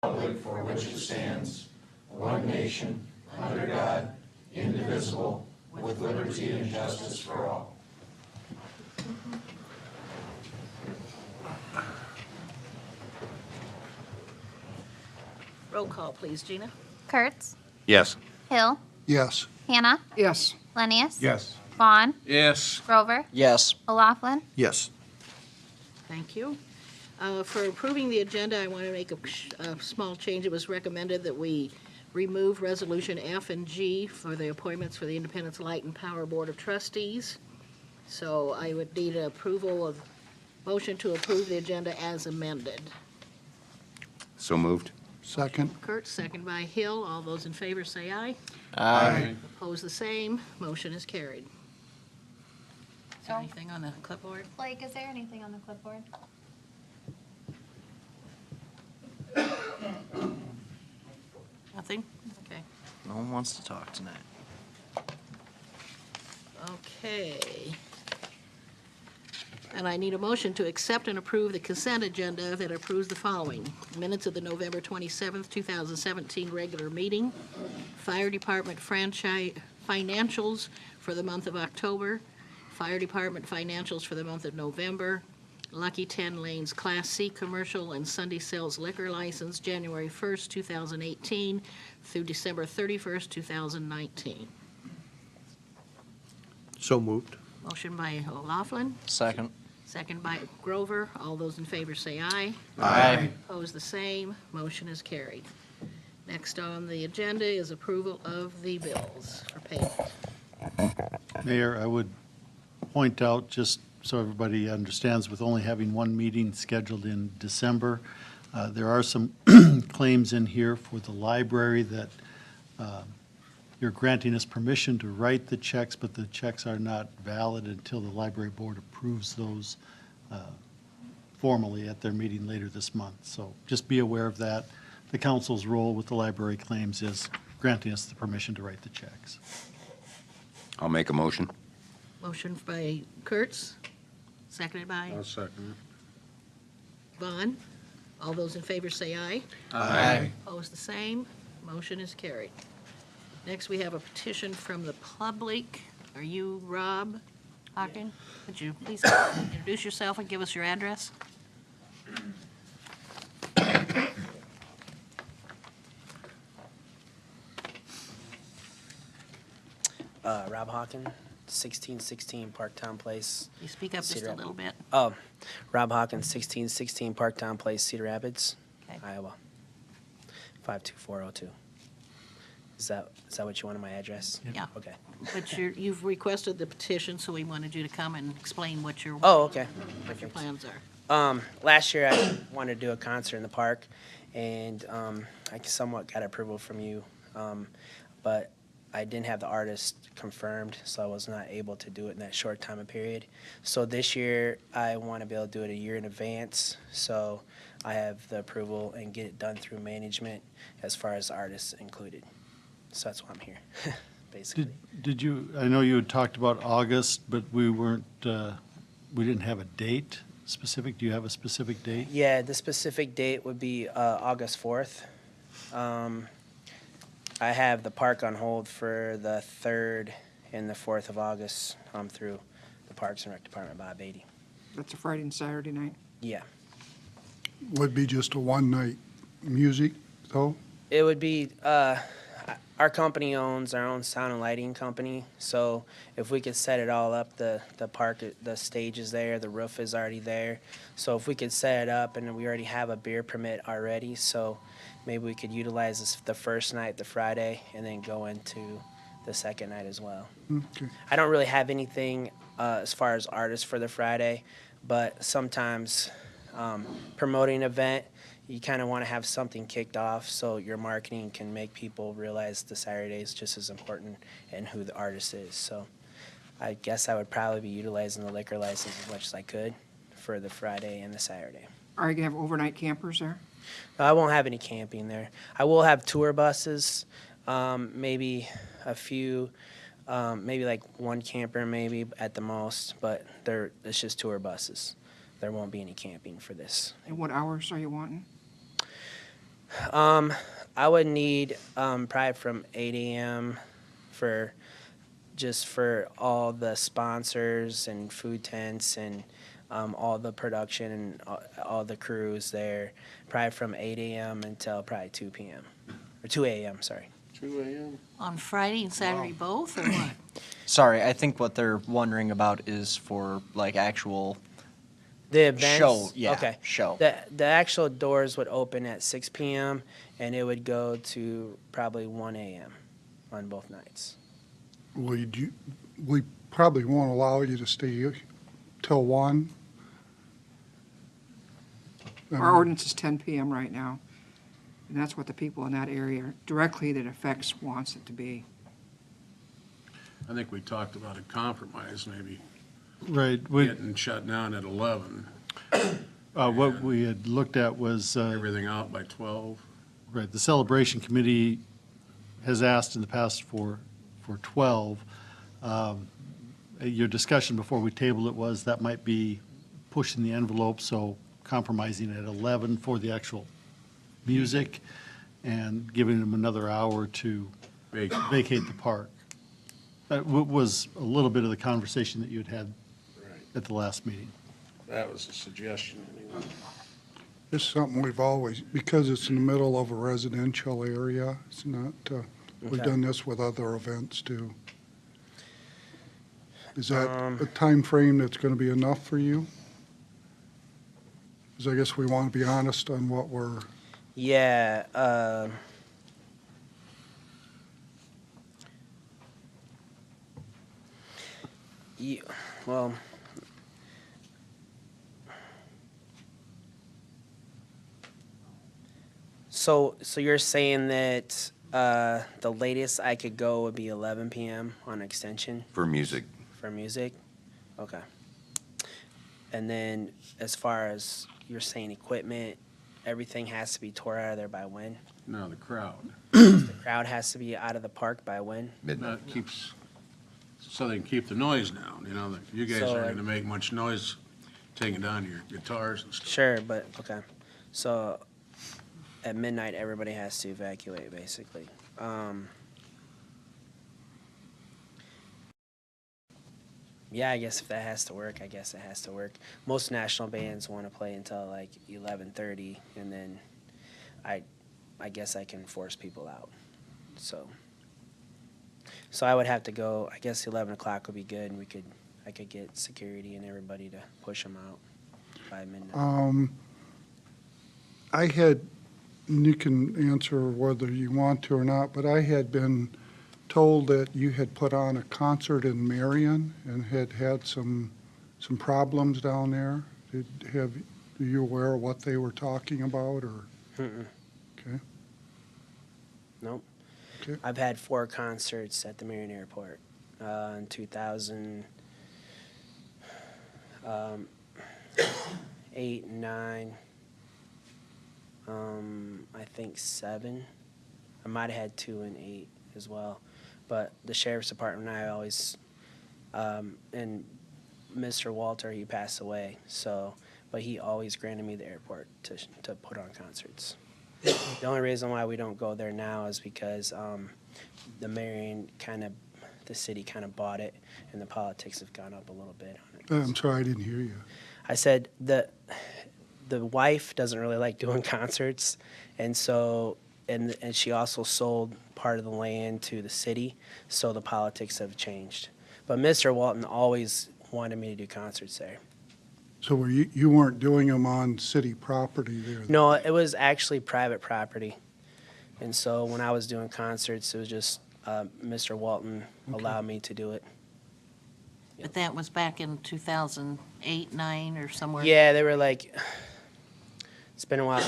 republic for which it stands, one nation, under God, indivisible, with liberty and justice for all. Roll call, please, Gina. Kurtz, Yes. Hill, Yes. Hannah, Yes. Lennius. Yes. Vaughn, Yes. Grover, Yes. O'Laughlin. Yes. Thank you. For approving the agenda, I want to make a small change. It was recommended that we remove Resolution F and G for the appointments for the Independence Light and Power Board of Trustees. So I would need an motion to approve the agenda as amended. So moved. Second. Kurt, second by Hill. All those in favor say aye. Aye. Opposed, the same. Motion is carried. Is there So- anything on the clipboard? Blake, is there anything on the clipboard? Nothing? Okay. No one wants to talk tonight. Okay. And I need a motion to accept and approve the consent agenda that approves the following. Minutes of the November 27th, 2017 regular meeting, Fire Department franchise financials for the month of October, Fire Department financials for the month of November, Lucky 10 Lanes Class C Commercial and Sunday Sales Liquor License, January 1st, 2018 through December 31st, 2019. So moved. Motion by O'Laughlin, Second. second by Grover. All those in favor say aye. Aye. Opposed, the same. Motion is carried. Next on the agenda is approval of the bills for payment. Mayor, I would point out, just so everybody understands, with only having one meeting scheduled in December, there are some claims in here for the library that you're granting us permission to write the checks, but the checks are not valid until the library board approves those formally at their meeting later this month. So just be aware of that. The council's role with the library claims is granting us the permission to write the checks. I'll make a motion. Motion by Kurtz, seconded by second Vaughn. All those in favor say aye. Aye. Opposed, the same. Motion is carried. Next, we have a petition from the public. Are you Rob Hawken? Would you please introduce yourself and give us your address? Rob Hawken, 1616 Parktown Place. You speak up just Cedar a little bit. Oh, Rob Hawken, 1616 Parktown Place, Cedar Rapids, Okay. Iowa, 52402. Is that what you wanted, my address? Yeah. Okay. But you've requested the petition, so we wanted you to come and explain what your Okay. Perfect. plans are. Last year I wanted to do a concert in the park, and I somewhat got approval from you, but I didn't have the artist confirmed, so I was not able to do it in that short time of period. So this year I want to be able to do it a year in advance, so I have the approval and get it done through management as far as artists included. So that's why I'm here, basically. Did you, I know you had talked about August, but we weren't, we didn't have a date specific. Do you have a specific date? Yeah, the specific date would be August 4th. I have the park on hold for the 3rd and the 4th of August through the Parks and Rec Department, Bob Beatty. That's a Friday and Saturday night. Yeah. Would be just a one-night music, though? It would be, our company owns our own sound and lighting company, so if we could set it all up, the park, the stage is there, the roof is already there. So if we could set it up, and we already have a beer permit already, so maybe we could utilize this the first night, the Friday, and then go into the second night as well. Okay. I don't really have anything as far as artists for the Friday, but sometimes promoting an event, you kind of want to have something kicked off so your marketing can make people realize the Saturday is just as important and who the artist is. So I guess I would probably be utilizing the liquor license as much as I could for the Friday and the Saturday. Are you going to have overnight campers there? I won't have any camping there. I will have tour buses, maybe a few, maybe like one camper maybe at the most, but it's just tour buses. There won't be any camping for this. And what hours are you wanting? I would need probably from 8 a.m. for all the sponsors and food tents and all the production and all the crews there, probably from 8 a.m. until probably 2 p.m. or 2 a.m. Sorry. 2 a.m. On Friday and Saturday both, or what? Sorry, I think what they're wondering about is for like actual The events. show. Yeah, Okay. show. The actual doors would open at 6 p.m. and it would go to probably 1 a.m. on both nights. We probably won't allow you to stay till 1. Our ordinance is 10 PM right now, and that's what the people in that area directly that affects wants it to be. I think we talked about a compromise, maybe Right. getting shut down at 11, What we had looked at was, everything out by 12. right, the Celebration Committee has asked in the past for 12. Your discussion before we tabled it was that might be pushing the envelope, so compromising at 11 for the actual music and giving them another hour to vacate the park. That was a little bit of the conversation that you had Right. at the last meeting. That was a suggestion, anyway. It's something we've always, because it's in the middle of a residential area, it's not, we've Okay. done this with other events too. Is that Um, a time frame that's going to be enough for you? Because I guess we want to be honest on what we're, Yeah. Well, so you're saying that the latest I could go would be 11 p.m. on extension For music. for music? Okay. And then as far as you're saying equipment, everything has to be tore out of there by when? No, the crowd. The crowd has to be out of the park by when? Midnight. That keeps, so they can keep the noise down, you know, that you guys So, aren't like- gonna make much noise taking down your guitars and stuff. Sure, but, okay. So at midnight, everybody has to evacuate, basically. Yeah, I guess if that has to work, I guess it has to work. Most national bands want to play until like 11:30, and then I guess I can force people out. So I would have to go. I guess 11 o'clock would be good, and I could get security and everybody to push them out by midnight. I had, and you can answer whether you want to or not, but I had been told that you had put on a concert in Marion and had some problems down there. Are you aware of what they were talking about, or? Mm-mm. Okay. Nope. Okay. I've had 4 concerts at the Marion Airport in 2008 and 9. I think 7. I might have had 2 and 8 as well. But the sheriff's department and I always, and Mr. Walter, he passed away. So, but he always granted me the airport to put on concerts. The only reason why we don't go there now is because the Marion the city kind of bought it, and the politics have gone up a little bit on it. I'm sorry, I didn't hear you. I said the wife doesn't really like doing concerts, and so and she also sold part of the land to the city, so the politics have changed. But Mr. Walton always wanted me to do concerts there. So you weren't doing them on city property there? No, it was actually private property. And so when I was doing concerts, it was just Mr. Walton allowed me to do it. But that was back in 2008, 9, or somewhere? Yeah, they were like, it's been a while,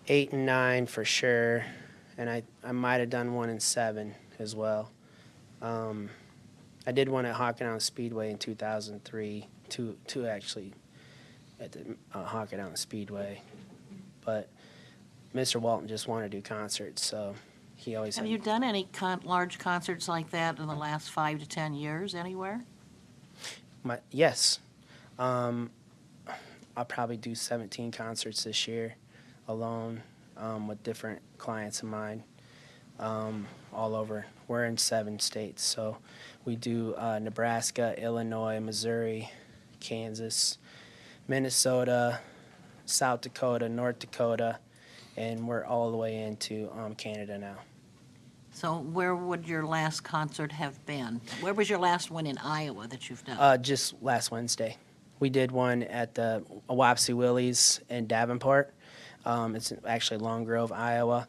8 and 9 for sure. And I might have done 1 and 7 as well. I did one at Hockentown Speedway in 2003, two actually at the Hockentown Speedway. But Mr. Walton just wanted to do concerts, so he always Have had- you done any large concerts like that in the last 5 to 10 years anywhere? Yes. I'll probably do 17 concerts this year alone, with different clients of mine all over. We're in 7 states, so we do Nebraska, Illinois, Missouri, Kansas, Minnesota, South Dakota, North Dakota, and we're all the way into Canada now. So where would your last concert have been? Where was your last one in Iowa that you've done? Just last Wednesday. We did one at the Wapsie Willie's in Davenport. It's actually Long Grove, Iowa.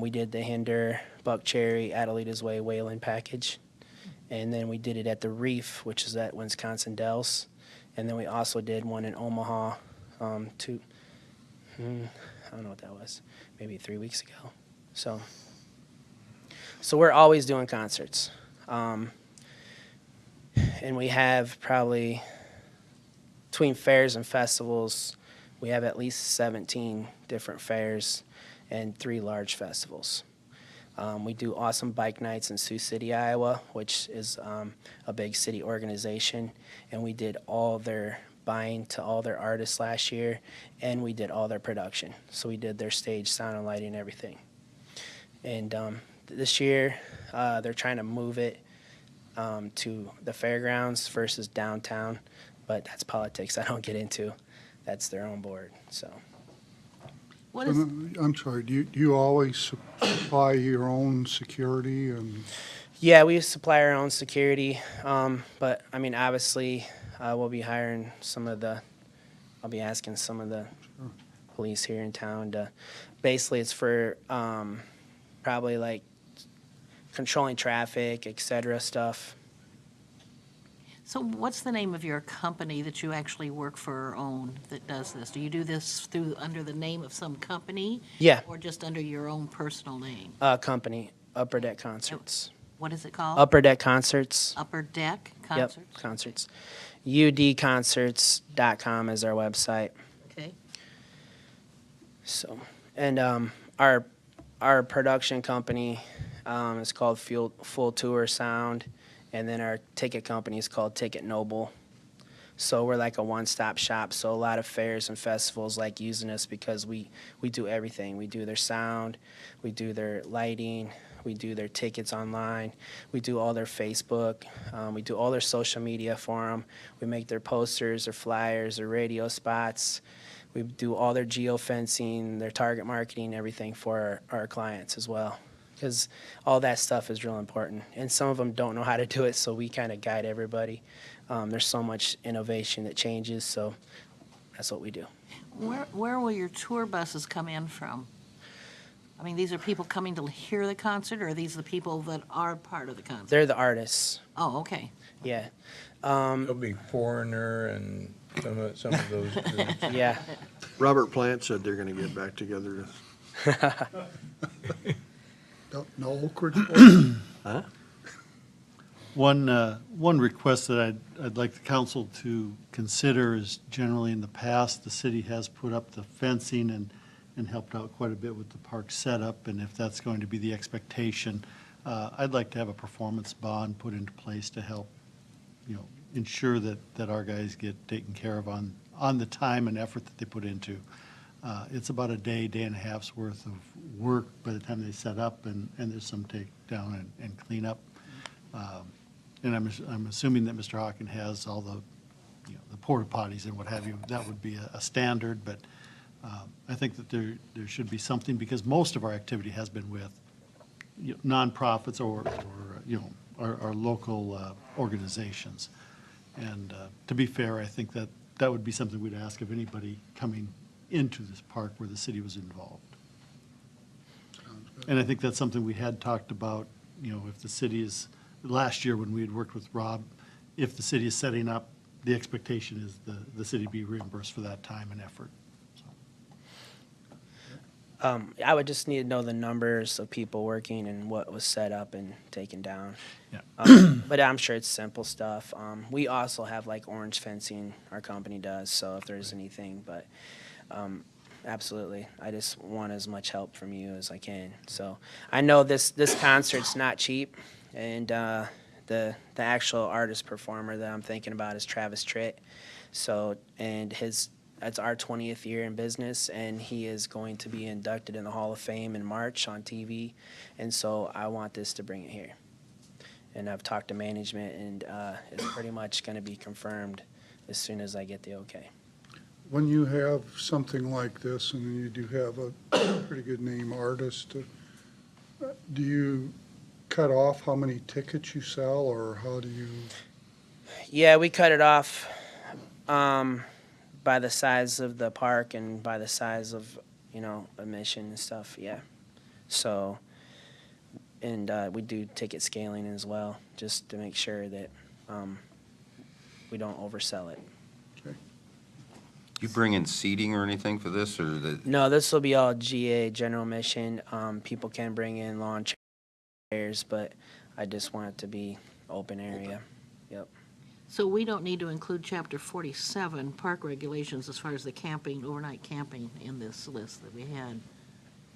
We did the Hinder, Buck Cherry, Adelita's Way, Wayland package. And then we did it at the Reef, which is at Wisconsin Dells. And then we also did one in Omaha I don't know what that was, maybe 3 weeks ago. So we're always doing concerts. And we have probably, between fairs and festivals, we have at least 17 different fairs and 3 large festivals. We do Awesome Bike Nights in Sioux City, Iowa, which is a big city organization, and we did all their buying to all their artists last year, and we did all their production. So we did their stage, sound, and lighting, and everything. And this year, they're trying to move it to the fairgrounds versus downtown, but that's politics I don't get into. That's their own board, so. What is, I'm sorry, do you always supply your own security and? Yeah, we supply our own security, but I mean, obviously, we'll be hiring I'll be asking some of the police here in town to, basically it's for probably like controlling traffic, et cetera stuff. so what's the name of your company that you actually work for or own that does this? Do you do this under the name of some company? Yeah. Or just under your own personal name? Company, Upper Deck Concerts. What is it called? Upper Deck Concerts. Upper Deck Yep, Concerts? concerts. udconcerts.com is our website. Okay. So, and our production company is called Full Tour Sound, and then our ticket company is called Ticket Noble. So we're like a one-stop shop. So a lot of fairs and festivals like using us because we do everything. We do their sound, we do their lighting, we do their tickets online, we do all their Facebook, we do all their social media for them. We make their posters, their flyers, their radio spots. We do all their geofencing, their target marketing, everything for our clients as well. Because all that stuff is real important. And some of them don't know how to do it, so we kind of guide everybody. There's so much innovation that changes, so that's what we do. Where will your tour buses come in from? I mean, these are people coming to hear the concert, or are these the people that are part of the concert? They're the artists, Oh, okay. yeah. There'll be Foreigner and some of those groups. Yeah. Robert Plant said they're going to get back together. No Oak Ridge? Huh? One request that I'd like the council to consider is generally in the past, the city has put up the fencing and helped out quite a bit with the park setup, and if that's going to be the expectation, I'd like to have a performance bond put into place to help, ensure that our guys get taken care of on the time and effort that they put into. It's about a day and a half's worth of work by the time they set up, and there's some take down and clean up. And I'm assuming that Mr. Hawken has all the, the porta potties and what have you. That would be a standard, but I think that there should be something, because most of our activity has been with nonprofits or our local organizations. And to be fair, I think that would be something we'd ask of anybody coming into this park where the city was involved. And I think that's something we had talked about, if the city is, last year when we had worked with Rob, if the city is setting up, the expectation is the city be reimbursed for that time and effort. I would just need to know the numbers of people working and what was set up and taken down. Yeah. But I'm sure it's simple stuff. We also have like orange fencing, our company does, so if there's anything, but absolutely. I just want as much help from you as I can. So I know this concert's not cheap, and the actual artist performer that I'm thinking about is Travis Tritt. So, and his That's our 20th year in business, and he is going to be inducted in the Hall of Fame in March on TV. And so I want this to bring it here. And I've talked to management, and it's pretty much going to be confirmed as soon as I get the okay. When you have something like this, and you do have a pretty good name artist, do you cut off how many tickets you sell, or how do you? Yeah, we cut it off by the size of the park and by the size of, admission and stuff, yeah. So, and we do ticket scaling as well, just to make sure that we don't oversell it. You bring in seating or anything for this, or the? No, this will be all GA, general admission. People can bring in lawn chairs, but I just want it to be open area. Yep. So we don't need to include Chapter 47, park regulations, as far as the camping, overnight camping, in this list that we had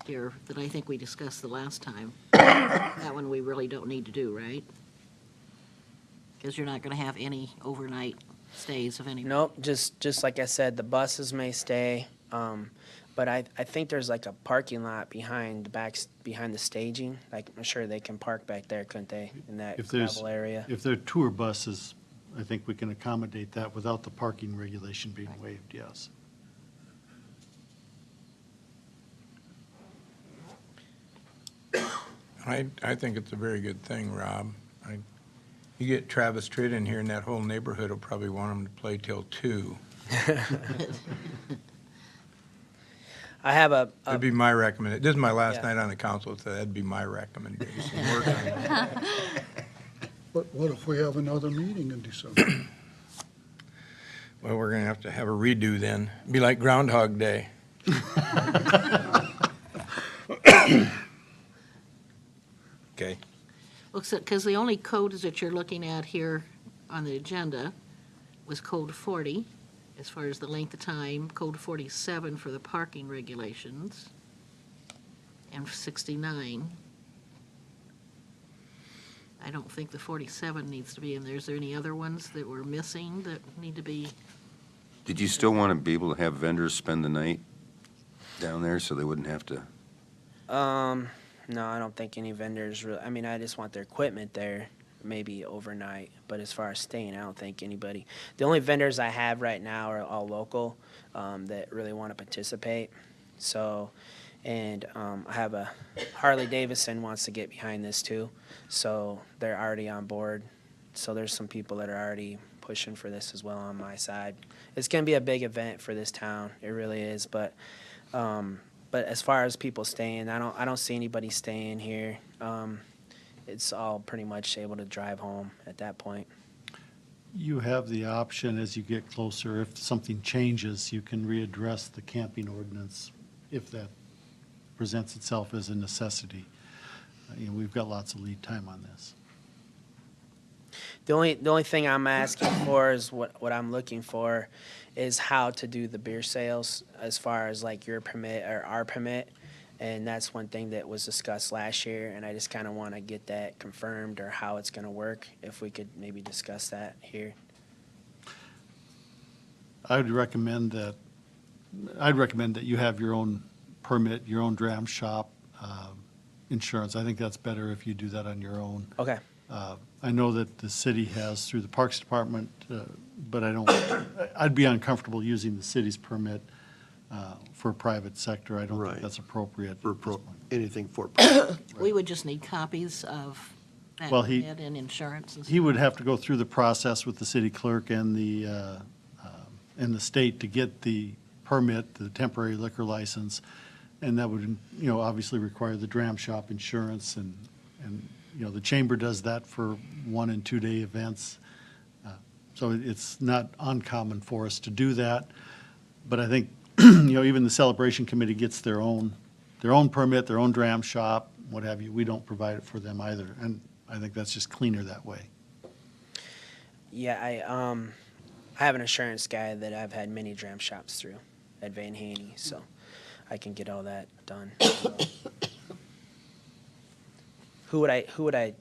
here, that I think we discussed the last time. That one we really don't need to do, right? Because you're not going to have any overnight stays of any. Nope, just like I said, the buses may stay, but I think there's like a parking lot behind the staging. Like, I'm sure they can park back there, couldn't they, in that gravel area? If they're tour buses, I think we can accommodate that without the parking regulation being waived, yes. I think it's a very good thing, Rob. You get Travis Tritt in here, and that whole neighborhood will probably want him to play till 2. I have That'd be my recommendation. This is my last night on the council, so that'd be my recommendation. Work on it. What if we have another meeting in December? Well, we're going to have a redo then. Be like Groundhog Day. Okay. Because the only codes that you're looking at here on the agenda was Code 40, as far as the length of time, Code 47 for the parking regulations, and 69. I don't think the 47 needs to be in there. Is there any other ones that we're missing that need to be? Did you still want to be able to have vendors spend the night down there so they wouldn't have to? No, I don't think any vendors really. I mean, I just want their equipment there, maybe overnight. But as far as staying, I don't think anybody. The only vendors I have right now are all local that really want to participate. So, and I have a Harley Davidson wants to get behind this too. So they're already on board. So there's some people that are already pushing for this as well on my side. It's going to be a big event for this town. It really is. But as far as people staying, I don't see anybody staying here. It's all pretty much able to drive home at that point. You have the option as you get closer, if something changes, you can readdress the camping ordinance if that presents itself as a necessity. We've got lots of lead time on this. The only thing I'm asking for is what I'm looking for is how to do the beer sales as far as like your permit or our permit. And that's one thing that was discussed last year, and I just kind of want to get that confirmed or how it's going to work, if we could maybe discuss that here. I'd recommend that you have your own permit, your own dram shop, insurance. I think that's better if you do that on your own. Okay. I know that the city has through the Parks Department, but I'd be uncomfortable using the city's permit for a private sector. I don't think that's appropriate. Anything for. We would just need copies of that Well, permit and insurance and stuff. He would have to go through the process with the city clerk and the state to get the permit, the temporary liquor license, and that would, obviously require the dram shop insurance, and the chamber does that for 1- and 2-day events. So it's not uncommon for us to do that. But I think, even the celebration committee gets their own permit, their own dram shop, what have you. We don't provide it for them either. And I think that's just cleaner that way. Yeah, I have an insurance guy that I've had many dram shops through at Van Haney, so I can get all that done. Who would I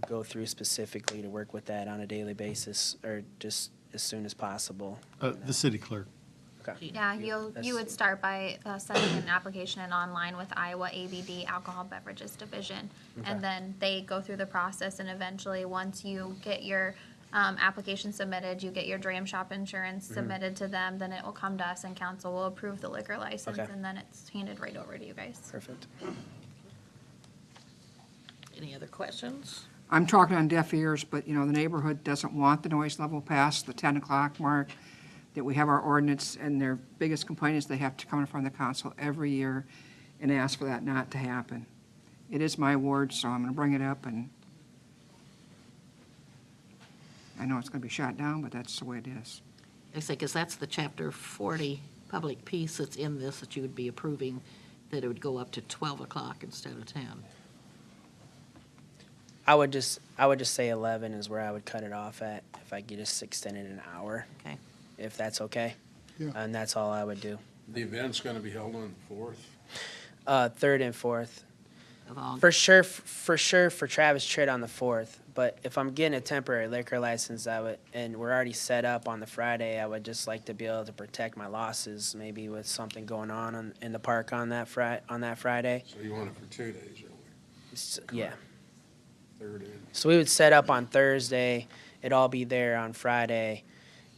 go through specifically to work with that on a daily basis, or just as soon as possible? The city clerk. Okay. Yeah, you would start by sending an application in online with Iowa ABD Alcohol Beverages Division. Okay. And then they go through the process, and eventually, once you get your application submitted, you get your dram shop insurance submitted to them, then it will come to us and council will approve the liquor license, Okay. and then it's handed right over to you guys. Perfect. Any other questions? I'm talking on deaf ears, but, you know, the neighborhood doesn't want the noise level past the 10 o'clock mark, that we have our ordinance, and their biggest complaint is they have to come in front of the council every year and ask for that not to happen. It is my ward, so I'm going to bring it up, and I know it's going to be shot down, but that's the way it is. I say, because that's the Chapter 40 public piece that's in this that you would be approving, that it would go up to 12 o'clock instead of 10. I would just say 11 is where I would cut it off at, if I could just extend it an hour. Okay. If that's okay. Yeah. And that's all I would do. The event's gonna be held on the 4th. 3rd and 4th. Of August. For sure for Travis Tritt on the 4th, but if I'm getting a temporary liquor license, and we're already set up on the Friday, I would just like to be able to protect my losses, maybe with something going on in the park on that Friday. So you want it for 2 days, really? Yeah. 3rd and. So we would set up on Thursday, it'd all be there on Friday,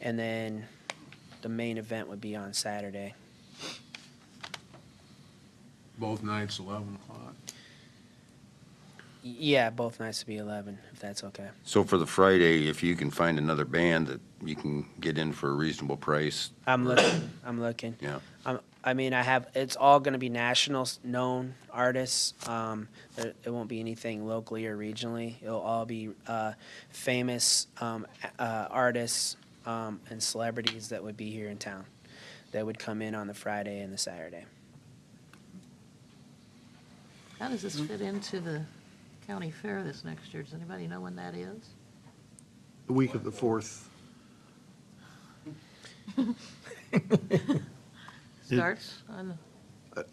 and then the main event would be on Saturday. Both nights, 11 o'clock. Yeah, both nights would be 11, if that's okay. So for the Friday, if you can find another band that you can get in for a reasonable price, I'm looking. yeah. It's all gonna be national known artists. It won't be anything locally or regionally. It'll all be famous artists and celebrities that would be here in town, that would come in on the Friday and the Saturday. How does this fit into the county fair this next year? Does anybody know when that is? The week of the 4th. Starts on,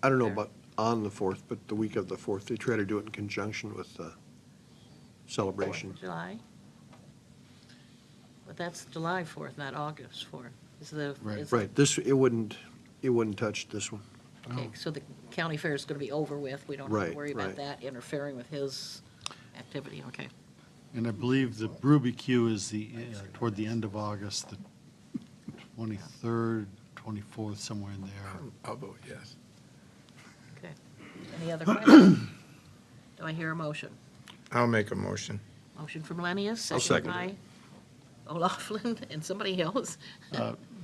I don't know Fair. about on the 4th, but the week of the 4th. They try to do it in conjunction with the celebration. July? But that's July 4th, not August 4th. Right. Right, it wouldn't touch this one. Okay, so the county fair is going to be over with. We don't have to Right, worry about right. that interfering with his activity, okay. And I believe the Rubik's is toward the end of August, the 23rd, 24th, somewhere in there. I'll vote yes. Okay. Any other questions? Do I hear a motion? I'll make a motion. Motion from Lennius, I'll second second by O'Laughlin and somebody else.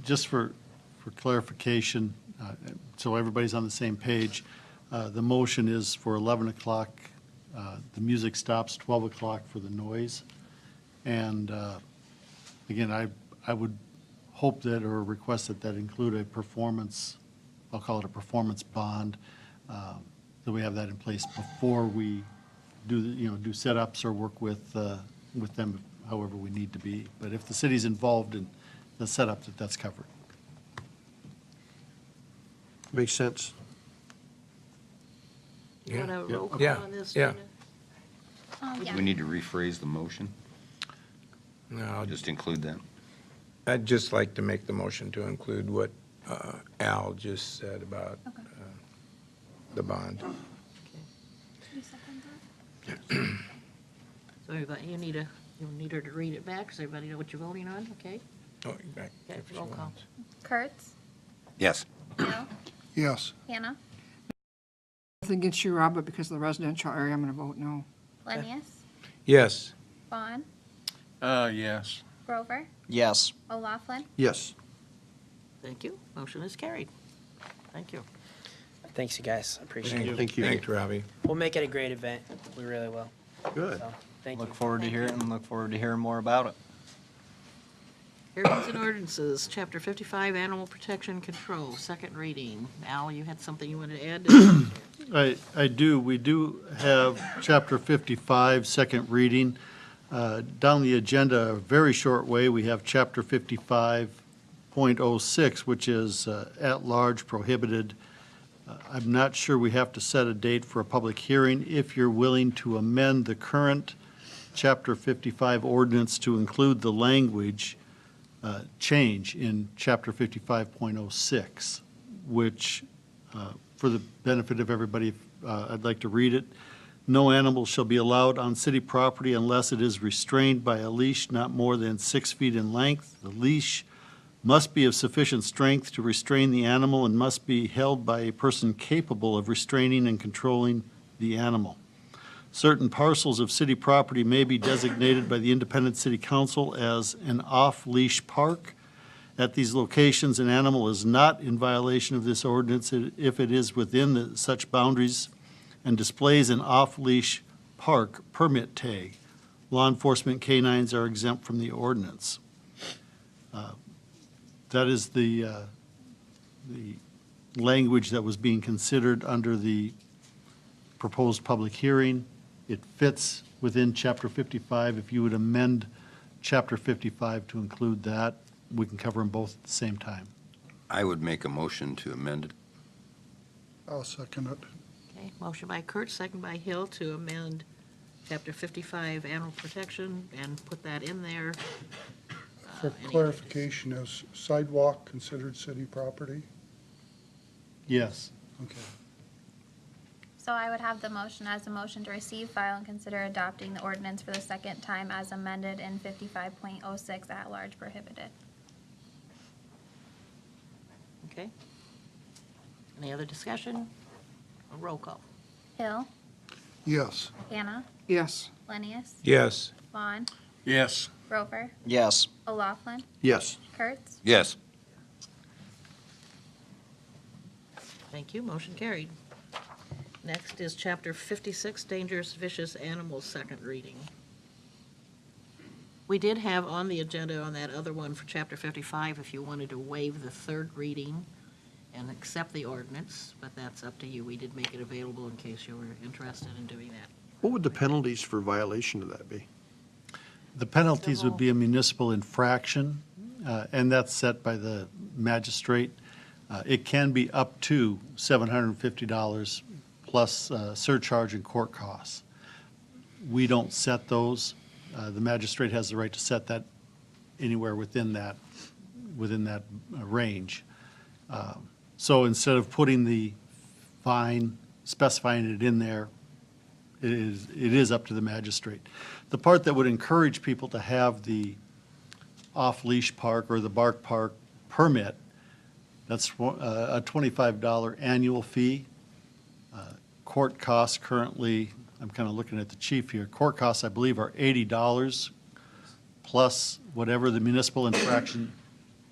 Just for clarification, so everybody's on the same page, the motion is for 11 o'clock. The music stops 12 o'clock for the noise. And again, I would hope that or request that include a performance, I'll call it a performance bond, that we have that in place before we do setups or work with them however we need to be. But if the city's involved in the setup, that's covered. Makes sense. You want a roll call Yeah, on this? yeah. Gina? Oh, yeah. We need to rephrase the motion, No, I'll just include that. I'd just like to make the motion to include what Al just said about Okay. the bond. You second that? So everybody, you need her to read it back, so everybody know what you're voting on, okay? Oh, back Okay, if she roll call. wants. Kurtz, Yes. Hill, Yes. Hannah, Nothing against you, Rob, but because of the residential area, I'm going to vote no. Lennius, Yes. Vaughn, Yes. Grover, Yes. O'Laughlin. Yes. Thank you. Motion is carried. Thank you. Thanks, you guys. I appreciate it. Thank you. Thanks, Robbie. We'll make it a great event. We really will. Good. So, thank you. Look forward to hearing more about it. Ordinance and ordinances, Chapter 55, Animal Protection Control, second reading. Al, you had something you wanted to add? I do. We do have Chapter 55, second reading. Down the agenda, a very short way, we have Chapter 55.06, which is at-large prohibited. I'm not sure we have to set a date for a public hearing. If you're willing to amend the current Chapter 55 ordinance to include the language change in Chapter 55.06, which, for the benefit of everybody, I'd like to read it. No animal shall be allowed on city property unless it is restrained by a leash not more than 6 feet in length. The leash must be of sufficient strength to restrain the animal and must be held by a person capable of restraining and controlling the animal. Certain parcels of city property may be designated by the Independent City Council as an off-leash park. At these locations, an animal is not in violation of this ordinance if it is within such boundaries and displays an off-leash park permit tag. Law enforcement canines are exempt from the ordinance. That is the language that was being considered under the proposed public hearing. It fits within Chapter 55. If you would amend Chapter 55 to include that, we can cover them both at the same time. I would make a motion to amend it. I'll second it. Okay, motion by Kurt, second by Hill to amend Chapter 55, Animal Protection, and put that in there. For Any- clarification, is sidewalk considered city property? Yes. Okay. So I would have the motion as a motion to receive, file, and consider adopting the ordinance for the second time as amended in 55.06 at large prohibited. Okay. Any other discussion? A roll call. Hill, Yes. Hannah, Yes. Lenius, Yes. Vaughn, Yes. Rover, Yes. O'Laughlin, Yes. Kurtz. Yes. Thank you, motion carried. Next is Chapter 56, Dangerous Vicious Animals, second reading. We did have on the agenda on that other one for Chapter 55, if you wanted to waive the third reading and accept the ordinance, but that's up to you. We did make it available in case you were interested in doing that. What would the penalties for violation of that be? The penalties would be a municipal infraction, and that's set by the magistrate. It can be up to $750 plus surcharge and court costs. We don't set those. The magistrate has the right to set that anywhere within that range. So instead of putting the fine, specifying it in there, it is up to the magistrate. The part that would encourage people to have the off-leash park or the bark park permit, that's a $25 annual fee. Court costs currently, I'm kind of looking at the chief here, court costs, I believe, are $80 plus whatever the municipal infraction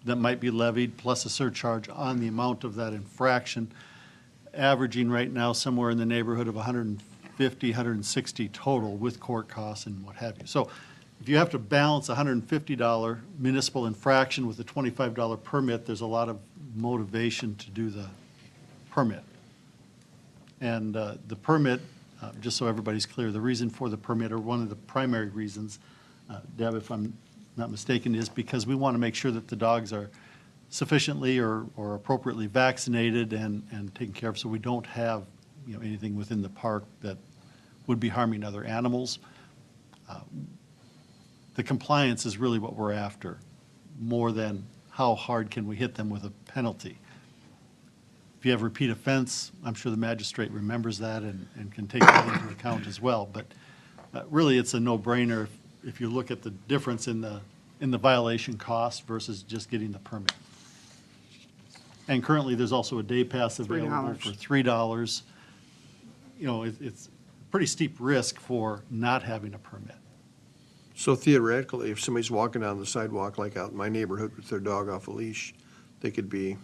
that might be levied, plus a surcharge on the amount of that infraction, averaging right now somewhere in the neighborhood of 150, 160 total with court costs and what have you. So if you have to balance a $150 municipal infraction with a $25 permit, there's a lot of motivation to do the permit. And the permit, just so everybody's clear, the reason for the permit, or one of the primary reasons, Deb, if I'm not mistaken, is because we want to make sure that the dogs are sufficiently or appropriately vaccinated and taken care of, so we don't have, anything within the park that would be harming other animals. The compliance is really what we're after, more than how hard can we hit them with a penalty. If you have repeat offense, I'm sure the magistrate remembers that and can take that into account as well. But really, it's a no-brainer if you look at the difference in the violation cost versus just getting the permit. And currently, there's also a day pass available for $3. It's a pretty steep risk for not having a permit. So theoretically, if somebody's walking down the sidewalk, like out in my neighborhood with their dog off a leash, they could be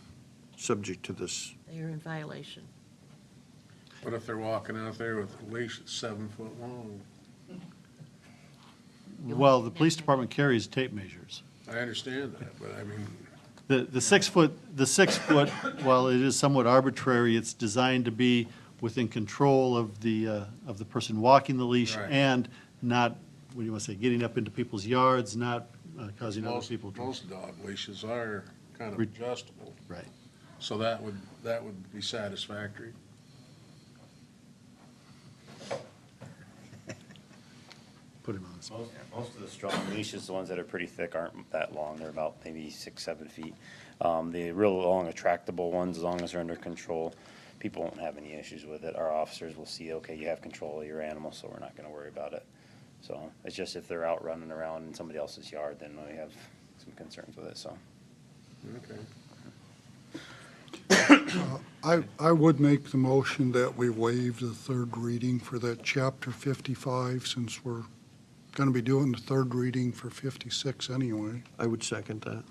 subject to this. They are in violation. What if they're walking out there with a leash that's 7 foot long? Well, the police department carries tape measures. I understand that, but I mean, The 6 foot, while it is somewhat arbitrary, it's designed to be within control of the person walking the leash Right. and not, what do you want to say, getting up into people's yards, not causing other people to. most dog leashes are kind of adjustable, Right. so that would be satisfactory. put him on the spot. Most of the strong leashes, the ones that are pretty thick, aren't that long. They're about maybe 6, 7 feet. The real long attractable ones, as long as they're under control, people won't have any issues with it. Our officers will see, okay, you have control of your animal, so we're not gonna worry about it. So it's just if they're out running around in somebody else's yard, then we have some concerns with it, so. I would make the motion that we waive the third reading for that chapter 55, since we're going to be doing the third reading for 56 anyway. I would second that.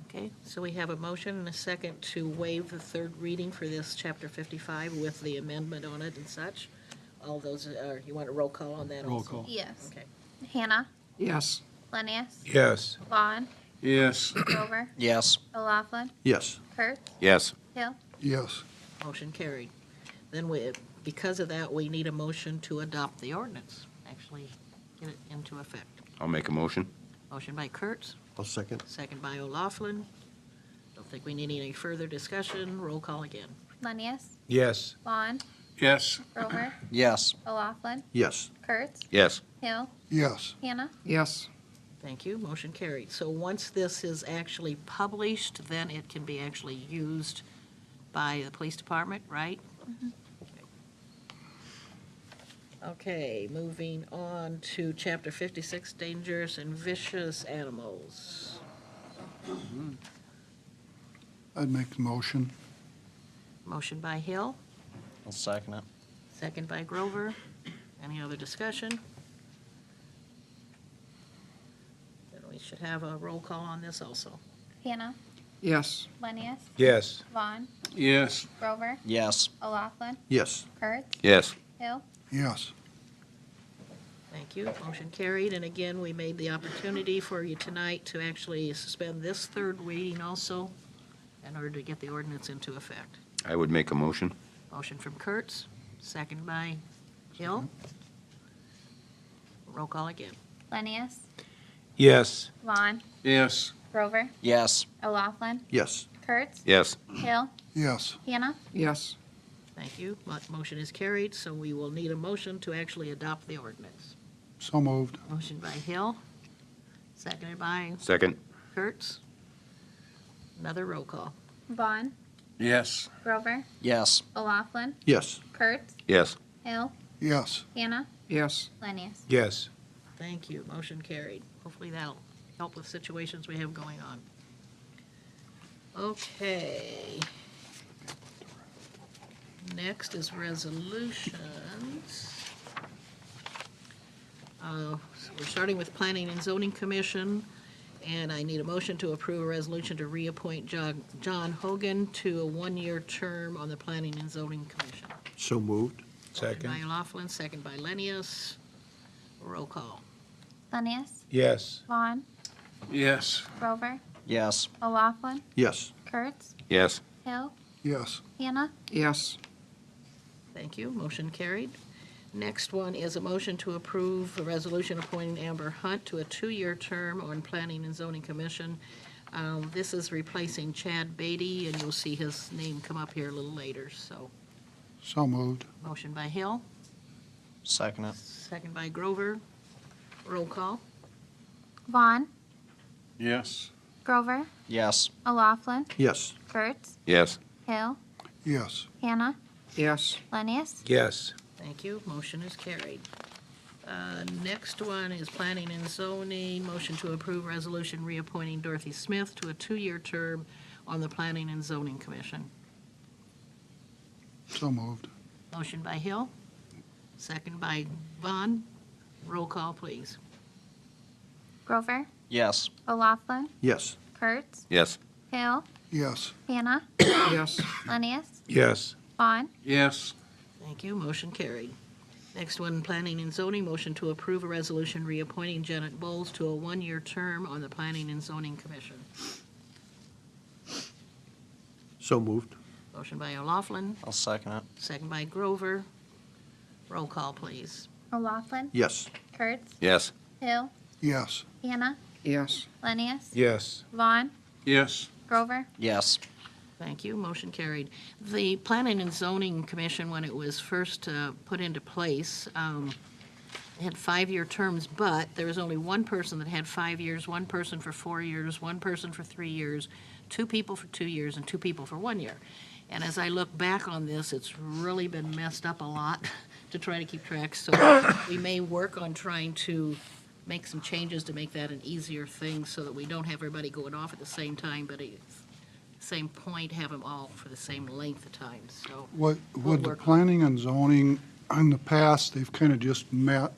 Okay, so we have a motion and a second to waive the third reading for this chapter 55 with the amendment on it and such. All those, you want a roll call on that also? Roll call. Yes. Okay. Hannah, Yes. Lennius, Yes. Vaughn, Yes. Grover, Yes. O'Laughlin, Yes. Kurtz, Yes. Hill. Yes. Motion carried. Then we, because of that, we need a motion to adopt the ordinance, actually get it into effect. I'll make a motion. Motion by Kurtz, I'll second. second by O'Laughlin. Don't think we need any further discussion. Roll call again. Lennius, Yes. Vaughn, Yes. Grover, Yes. O'Laughlin, Yes. Kurtz, Yes. Hill, Yes. Hannah. Yes. Thank you. Motion carried. So once this is actually published, then it can be actually used by the police department, right? Okay, moving on to chapter 56, dangerous and vicious animals. I'd make the motion. Motion by Hill, I'll second it. second by Grover. Any other discussion? Then we should have a roll call on this also. Hannah, Yes. Lennius, Yes. Vaughn, Yes. Grover, Yes. O'Laughlin, Yes. Kurtz, Yes. Hill. Yes. Thank you. Motion carried. And again, we made the opportunity for you tonight to actually suspend this third reading also in order to get the ordinance into effect. I would make a motion. Motion from Kurtz, second by Hill. Roll call again. Lennius, Yes. Vaughn, Yes. Grover, Yes. O'Laughlin, Yes. Kurtz, Yes. Hill, Yes. Hannah. Yes. Thank you. Motion is carried, so we will need a motion to actually adopt the ordinance. So moved. Motion by Hill, seconded by Second. Kurtz. Another roll call. Vaughn, Yes. Grover, Yes. O'Laughlin, Yes. Kurtz, Yes. Hill, Yes. Hannah, Yes. Lennius. Yes. Thank you. Motion carried. Hopefully that'll help with situations we have going on. Okay. Next is resolutions. So we're starting with Planning and Zoning Commission, and I need a motion to approve a resolution to reappoint John Hogan to a one-year term on the Planning and Zoning Commission. So moved. Motion by Second. O'Laughlin, second by Lennius. Roll call. Lennius, Yes. Vaughn, Yes. Grover, Yes. O'Laughlin, Yes. Kurtz, Yes. Hill, Yes. Hannah. Yes. Thank you. Motion carried. Next one is a motion to approve a resolution appointing Amber Hunt to a two-year term on Planning and Zoning Commission. This is replacing Chad Beatty, and you'll see his name come up here a little later, so. So moved. Motion by Hill, Second it. second by Grover. Roll call. Vaughn, Yes. Grover, Yes. O'Laughlin, Yes. Kurtz, Yes. Hill, Yes. Hannah, Yes. Lennius. Yes. Thank you. Motion is carried. Next one is Planning and Zoning. Motion to approve resolution reappointing Dorothy Smith to a two-year term on the Planning and Zoning Commission. So moved. Motion by Hill, second by Vaughn. Roll call, please. Grover, Yes. O'Laughlin, Yes. Kurtz, Yes. Hill, Yes. Hannah, Yes. Lennius, Yes. Vaughn, Yes. Thank you. Motion carried. Next one, Planning and Zoning. Motion to approve a resolution reappointing Janet Bowles to a one-year term on the Planning and Zoning Commission. So moved. Motion by O'Laughlin, I'll second it. second by Grover. Roll call, please. O'Laughlin, Yes. Kurtz, Yes. Hill, Yes. Hannah, Yes. Lennius, Yes. Vaughn, Yes. Grover, Yes. Thank you. Motion carried. The Planning and Zoning Commission, when it was first put into place, had 5-year terms, but there was only one person that had 5 years, one person for 4 years, one person for 3 years, 2 people for 2 years, and 2 people for 1 year. And as I look back on this, it's really been messed up a lot to try to keep track. So we may work on trying to make some changes to make that an easier thing so that we don't have everybody going off at the same time, but at the same point, have them all for the same length of time, so. What, We'll would the work on it. planning and zoning, in the past, they've kind of just met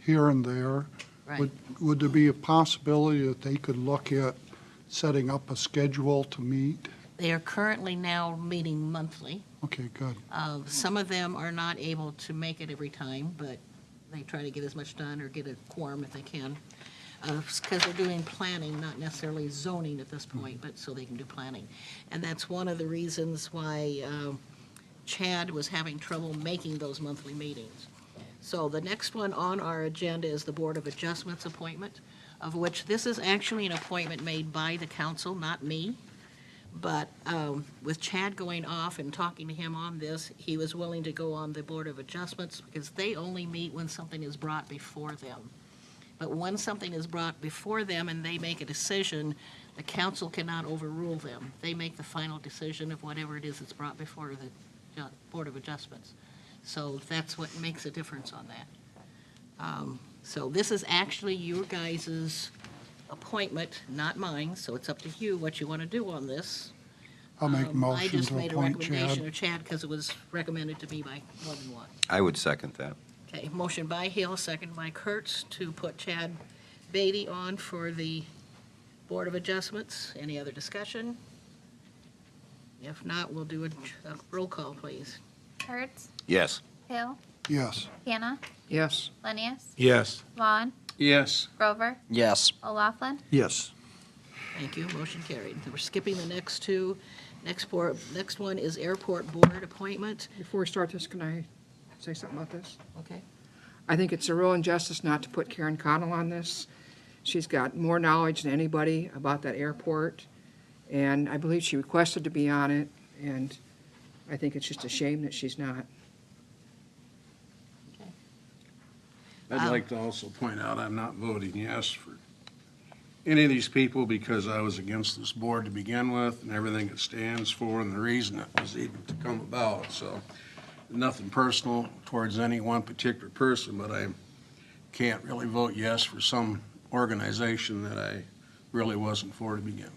here and there. Right. Would there be a possibility that they could look at setting up a schedule to meet? They are currently now meeting monthly. Okay, good. Some of them are not able to make it every time, but they try to get as much done or get a quorum if they can. Because they're doing planning, not necessarily zoning at this point, but so they can do planning. And that's one of the reasons why Chad was having trouble making those monthly meetings. So the next one on our agenda is the Board of Adjustments appointment, of which this is actually an appointment made by the council, not me. But with Chad going off and talking to him on this, he was willing to go on the Board of Adjustments because they only meet when something is brought before them. But when something is brought before them and they make a decision, the council cannot overrule them. They make the final decision of whatever it is that's brought before the Board of Adjustments. So that's what makes a difference on that. So this is actually your guys' appointment, not mine, so it's up to you what you want to do on this. I'll make a I motion just to made a appoint recommendation Chad. of Chad because it was recommended to me by more than one. I would second that. Okay, motion by Hill, second by Kurtz to put Chad Beatty on for the Board of Adjustments. Any other discussion? If not, we'll do a roll call, please. Kurtz, Yes. Hill, Yes. Hannah, Yes. Lenius, Yes. Vaughn, Yes. Grover, Yes. O'Laughlin. Yes. Thank you, motion carried. We're skipping the next two. Next one is Airport Board appointment. Before we start this, can I say something about this? Okay. I think it's a real injustice not to put Karen Connell on this. She's got more knowledge than anybody about that airport, and I believe she requested to be on it, and I think it's just a shame that she's not. I'd like to also point out, I'm not voting yes for any of these people because I was against this board to begin with and everything it stands for and the reason it was even to come about. So nothing personal towards any one particular person, but I can't really vote yes for some organization that I really wasn't for to begin with.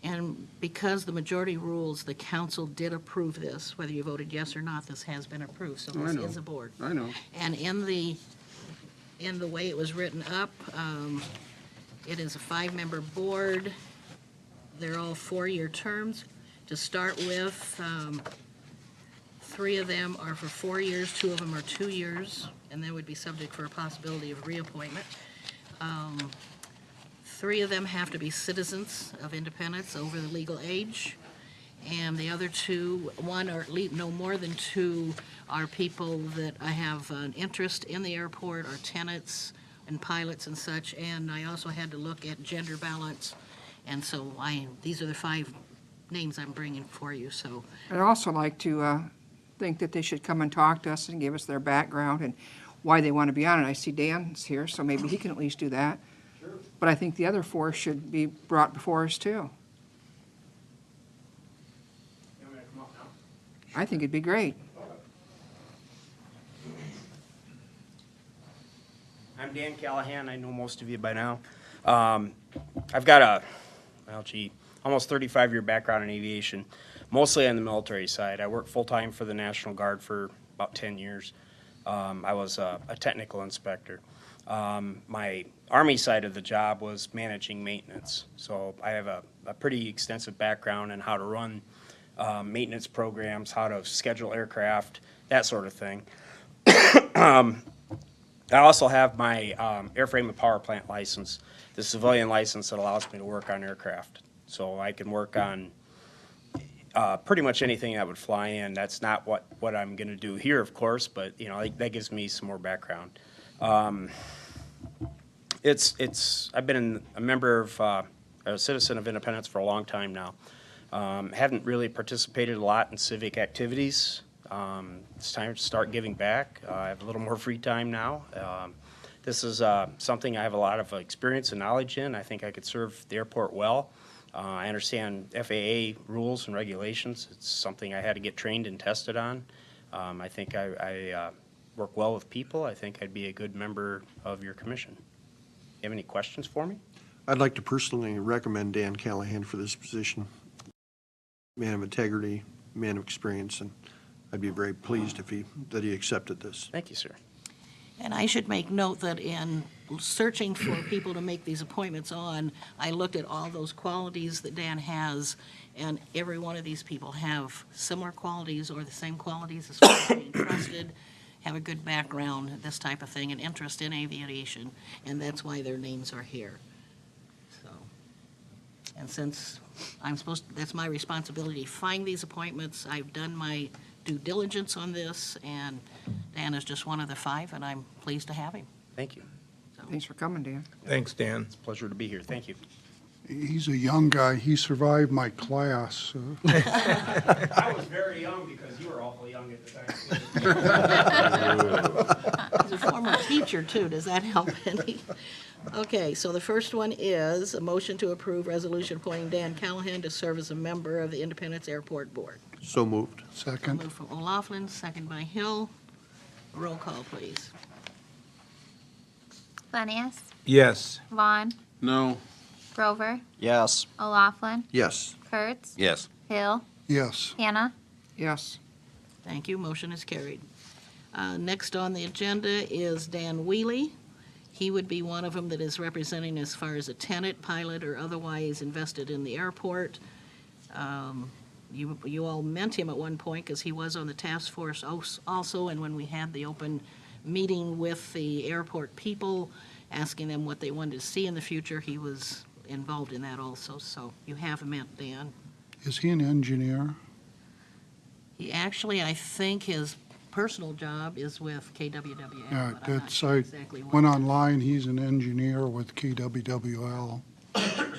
And because the majority rules, the council did approve this, whether you voted yes or not, this has been approved, so I this know. is a board. I know. And in the way it was written up, it is a 5-member board. They're all 4-year terms. To start with, 3 of them are for 4 years, 2 of them are 2 years, and they would be subject for a possibility of reappointment. 3 of them have to be citizens of Independence over the legal age. And the other 2, one or at least no more than 2 are people that I have an interest in the airport, or tenants and pilots and such. And I also had to look at gender balance. And so these are the 5 names I'm bringing for you, so. I'd also like to think that they should come and talk to us and give us their background and why they want to be on it. I see Dan's here, so maybe he can at least do that. But I think the other 4 should be brought before us, too. I think it'd be great. I'm Dan Callahan. I know most of you by now. I've got almost 35-year background in aviation, mostly on the military side. I worked full-time for the National Guard for about 10 years. I was a technical inspector. My Army side of the job was managing maintenance. So I have a pretty extensive background in how to run maintenance programs, how to schedule aircraft, that sort of thing. I also have my airframe and power plant license, the civilian license that allows me to work on aircraft. So I can work on pretty much anything that would fly in. That's not what I'm going to do here, of course, but that gives me some more background. I've been a member of a citizen of Independence for a long time now. Haven't really participated a lot in civic activities. It's time to start giving back. I have a little more free time now. This is something I have a lot of experience and knowledge in. I think I could serve the airport well. I understand FAA rules and regulations. It's something I had to get trained and tested on. I think I work well with people. I think I'd be a good member of your commission. You have any questions for me? I'd like to personally recommend Dan Callahan for this position. Man of integrity, man of experience, and I'd be very pleased if he accepted this. Thank you, sir. And I should make note that in searching for people to make these appointments on, I looked at all those qualities that Dan has, and every one of these people have similar qualities or the same qualities as far as being trusted, have a good background, this type of thing, and interest in aviation, and that's why their names are here. So, and since that's my responsibility to find these appointments, I've done my due diligence on this, and Dan is just one of the 5, and I'm pleased to have him. Thank you. Thanks for coming, Dan. Thanks, Dan. It's a pleasure to be here. Thank you. He's a young guy. He survived my class. I was very young because you were awful young at the time. He's a former teacher, too. Does that help any? Okay, so the first one is a motion to approve resolution appointing Dan Callahan to serve as a member of the Independence Airport Board. So moved. Second. Moved from O'Laughlin, second by Hill. Roll call, please. Lenius, Yes. Vaughn, No. Grover, Yes. O'Laughlin, Yes. Kurtz, Yes. Hill, Yes. Hannah. Yes. Thank you, motion is carried. Next on the agenda is Dan Wheely. He would be one of them that is representing as far as a tenant, pilot, or otherwise invested in the airport. You all met him at one point because he was on the task force also, and when we had the open meeting with the airport people, asking them what they wanted to see in the future, he was involved in that also. So you have met Dan. Is he an engineer? He actually, I think his personal job is with KWWL. Yeah, but I'm not that's, sure I exactly what. went online, he's an engineer with KWWL.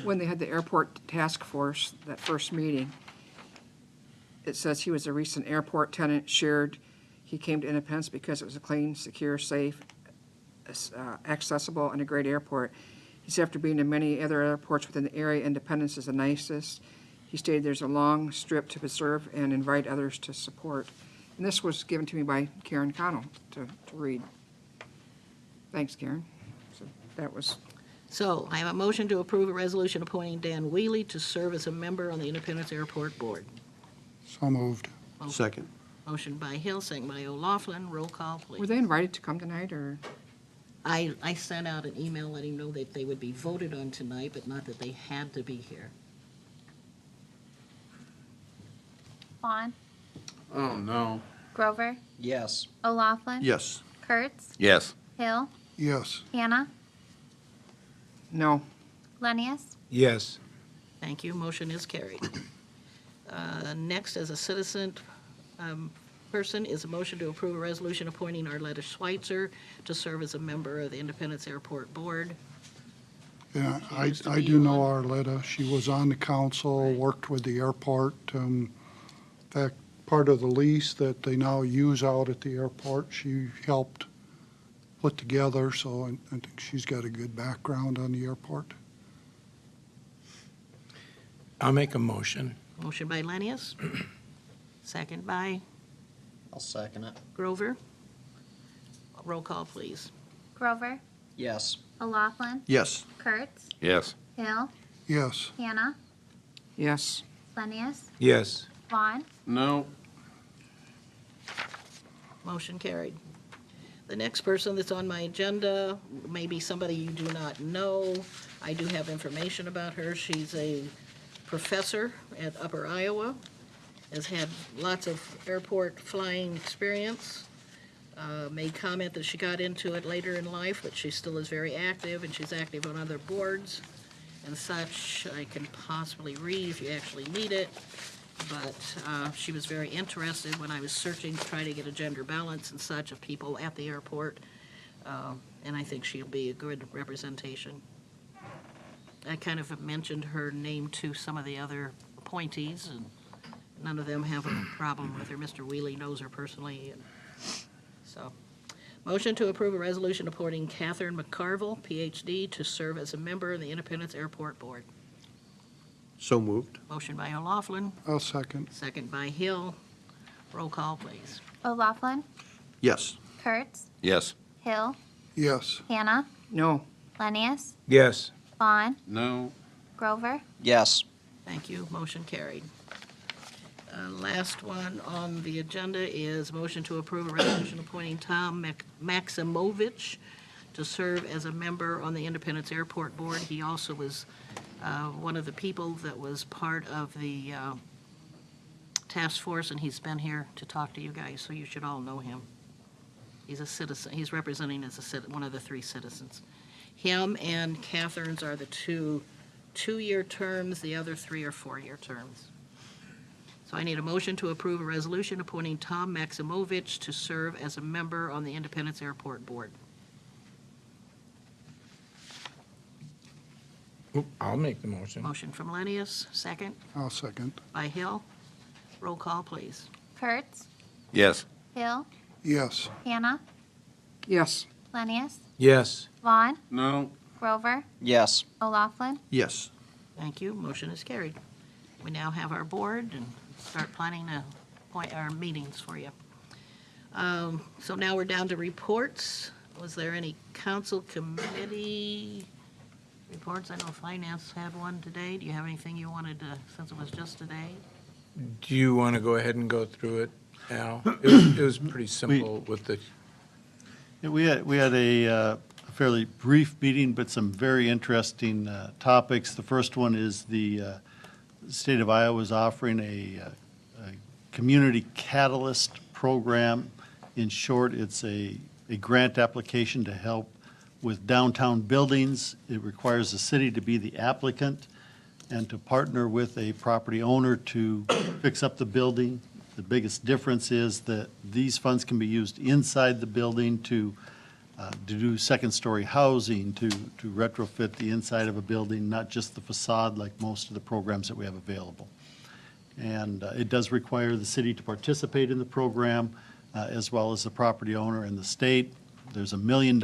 When they had the airport task force, that first meeting, it says he was a recent airport tenant, shared. He came to Independence because it was a clean, secure, safe, accessible, and a great airport. He said after being in many other airports within the area, Independence is the nicest. He stated there's a long strip to preserve and invite others to support. And this was given to me by Karen Connell to read. Thanks, Karen. So that was, So I have a motion to approve a resolution appointing Dan Wheely to serve as a member on the Independence Airport Board. So moved. Second. Motion by Hill, second by O'Laughlin. Roll call, were please. they invited to come tonight, or? I sent out an email letting know that they would be voted on tonight, but not that they had to be here. Vaughn, Oh, no. Grover, Yes. O'Laughlin. Yes. Kurtz, Yes. Hill, Yes. Hannah, No. Lenius. Yes. Thank you, motion is carried. Next, as a citizen person, is a motion to approve a resolution appointing Arletta Schweitzer to serve as a member of the Independence Airport Board. Yeah, She I used to be do know on- Arletta. She was on the council, Right. worked with the airport. In fact, part of the lease that they now use out at the airport, she helped put together, so I think she's got a good background on the airport. I'll make a motion. Motion by Lenius, second by I'll second it. Grover. Roll call, please. Grover, Yes. O'Laughlin, Yes. Kurtz, Yes. Hill, Yes. Hannah, Yes. Lenius, Yes. Vaughn, No. Motion carried. The next person that's on my agenda may be somebody you do not know. I do have information about her. She's a professor at Upper Iowa, has had lots of airport flying experience, made comment that she got into it later in life, but she still is very active, and she's active on other boards and such. I can possibly read if you actually need it. But she was very interested when I was searching to try to get a gender balance and such of people at the airport, and I think she'll be a good representation. I kind of mentioned her name to some of the other appointees, and none of them have a problem with her. Mr. Wheelie knows her personally, and so. Motion to approve a resolution appointing Catherine McCarville, Ph.D., to serve as a member of the Independence Airport Board. So moved. Motion by O'Laughlin, I'll second. second by Hill. Roll call, please. O'Laughlin, Yes. Kurtz, Yes. Hill, Yes. Hannah, No. Lenius, Yes. Vaughn, No, Grover, Yes. Thank you. Motion carried. Last one on the agenda is motion to approve a resolution appointing Tom Maximovich to serve as a member on the Independence Airport Board. He also was one of the people that was part of the task force, and he's been here to talk to you guys, so you should all know him. He's a citizen. He's representing as one of the 3 citizens. Him and Catherine's are the 2-year terms. The other 3 are 4-year terms. So I need a motion to approve a resolution appointing Tom Maximovich to serve as a member on the Independence Airport Board. Oop, I'll make the motion. Motion from Lenius, second I'll second. by Hill. Roll call, please. Kurtz, Yes. Hill, Yes. Hannah, Yes. Lenius, Yes. Vaughn, no, Grover, Yes. O'Laughlin, Yes. Thank you. Motion is carried. We now have our board and start planning to appoint our meetings for you. So now we're down to reports. Was there any council committee reports? I know Finance had one today. Do you have anything you wanted to, since it was just today? Do you want to go ahead and go through it, Al? It was pretty simple with the, Yeah, we had a fairly brief meeting, but some very interesting topics. The first one is the state of Iowa is offering a community catalyst program. In short, it's a grant application to help with downtown buildings. It requires the city to be the applicant and to partner with a property owner to fix up the building. The biggest difference is that these funds can be used inside the building to do second-story housing, to retrofit the inside of a building, not just the facade like most of the programs that we have available. And it does require the city to participate in the program, as well as the property owner and the state. There's $1 million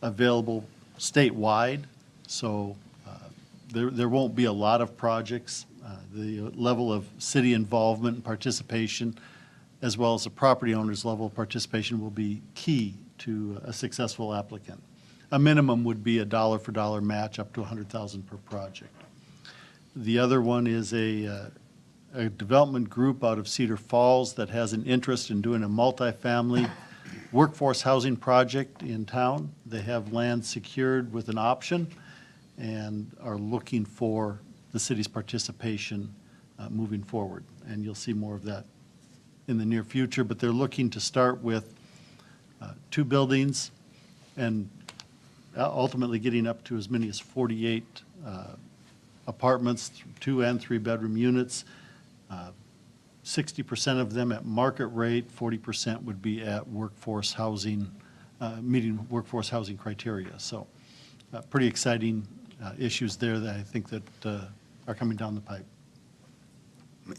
available statewide, so there won't be a lot of projects. The level of city involvement and participation, as well as the property owner's level of participation, will be key to a successful applicant. A minimum would be a dollar-for-dollar match up to $100,000 per project. The other one is a development group out of Cedar Falls that has an interest in doing a multifamily workforce housing project in town. They have land secured with an option and are looking for the city's participation moving forward. And you'll see more of that in the near future, but they're looking to start with 2 buildings and ultimately getting up to as many as 48 apartments, 2 and 3 bedroom units. 60% of them at market rate, 40% would be at workforce housing, meeting workforce housing criteria. So pretty exciting issues there that I think that are coming down the pipe.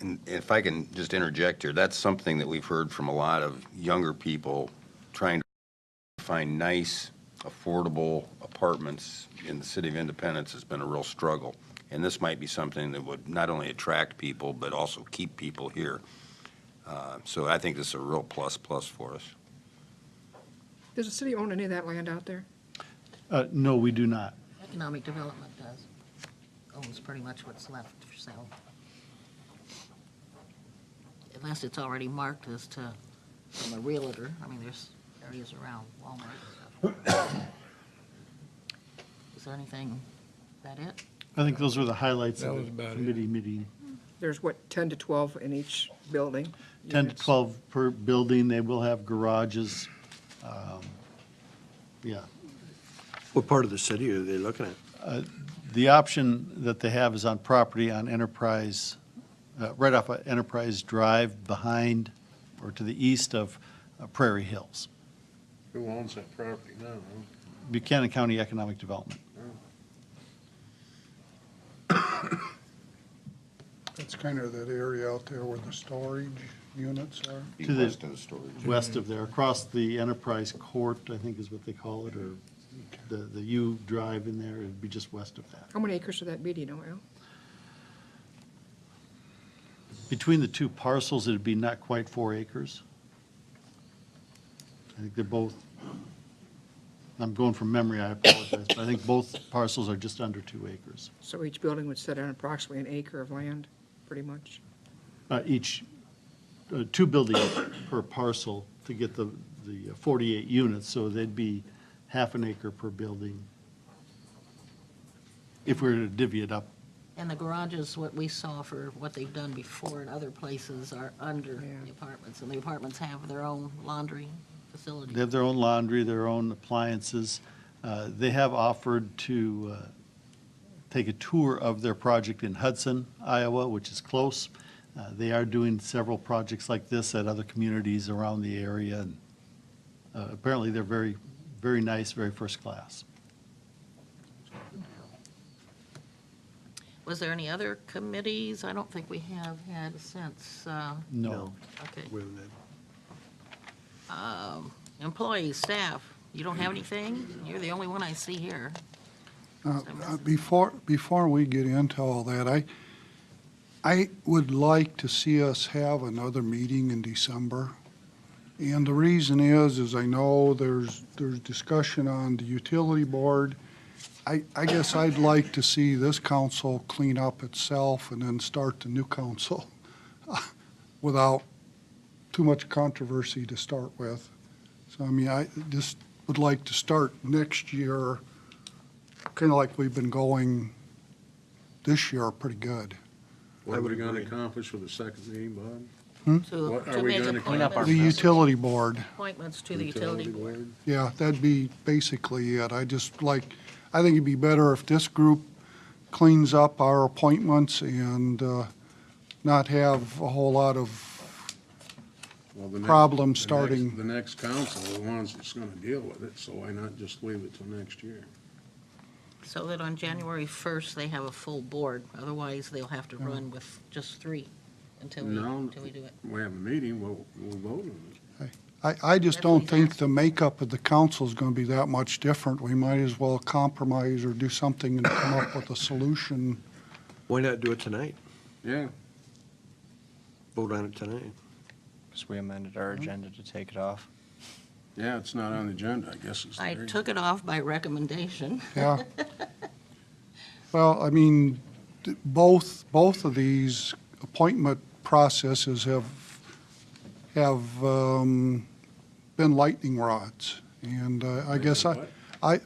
And if I can just interject here, that's something that we've heard from a lot of younger people trying to find nice, affordable apartments in the city of Independence has been a real struggle. And this might be something that would not only attract people, but also keep people here. So I think this is a real plus for us. Does the city own any of that land out there? No, we do not. Economic Development does. Owns pretty much what's left for sale. Unless it's already marked as to, from a realtor. I mean, there's areas around Walmart and stuff. Is there anything, is that it? I think those were the highlights That of was the about it. committee meeting. There's what, 10 to 12 in each building? 10 to Units? 12 per building. They will have garages. Yeah. What part of the city are they looking at? The option that they have is on property on Enterprise, right off of Enterprise Drive behind or to the east of Prairie Hills. who owns that property now? Huh? Buchanan County Economic Development. That's kind of that area out there where the storage units are. To the- West of the storage. West of there, across the Enterprise Court, I think is what they call it, or the U drive in there, it'd be just west of that. How many acres would that be, do you know, Al? Between the two parcels, it'd be not quite 4 acres. I think they're both, I'm going from memory, I apologize, but I think both parcels are just under 2 acres. So each building would sit on approximately an acre of land, pretty much? Each, 2 buildings per parcel to get the 48 units, so they'd be half an acre per building if we were to divvy it up. And the garages, what we saw for what they've done before in other places are under Yeah. the apartments, and the apartments have their own laundry facility. They have their own laundry, their own appliances. They have offered to take a tour of their project in Hudson, Iowa, which is close. They are doing several projects like this at other communities around the area. And apparently, they're very, very nice, very first class. Was there any other committees? I don't think we have had since, No. okay. With that. Employees, staff, you don't have anything? You're the only one I see here. Before we get into all that, I would like to see us have another meeting in December. And the reason is I know there's discussion on the utility board. I guess I'd like to see this council clean up itself and then start the new council without too much controversy to start with. So, I mean, I just would like to start next year, kind of like we've been going this year, pretty good. What are we going to accomplish with the second meeting, Bob? To What are to we make gonna clean up our The utility board, appointments to the utility board. yeah, that'd be basically it. I think it'd be better if this group cleans up our appointments and not have a whole lot of Well, the next- problem the next- starting. The next council are the ones that's going to deal with it, so why not just leave it till next year? So that on January 1st, they have a full board. Otherwise, they'll have to run with just 3 until No. we do it. We have a meeting, we'll vote on it. I just That's don't what he's think the makeup of the council is going to be that much different. We might as well compromise or do something and come up with a solution. Why not do it tonight? Yeah, Vote on it tonight. Because we amended our agenda to take it off. yeah, it's not on the agenda, I guess it's I there. took it off by recommendation. Yeah. Well, I mean, both of these appointment processes have been lightning rods. And I guess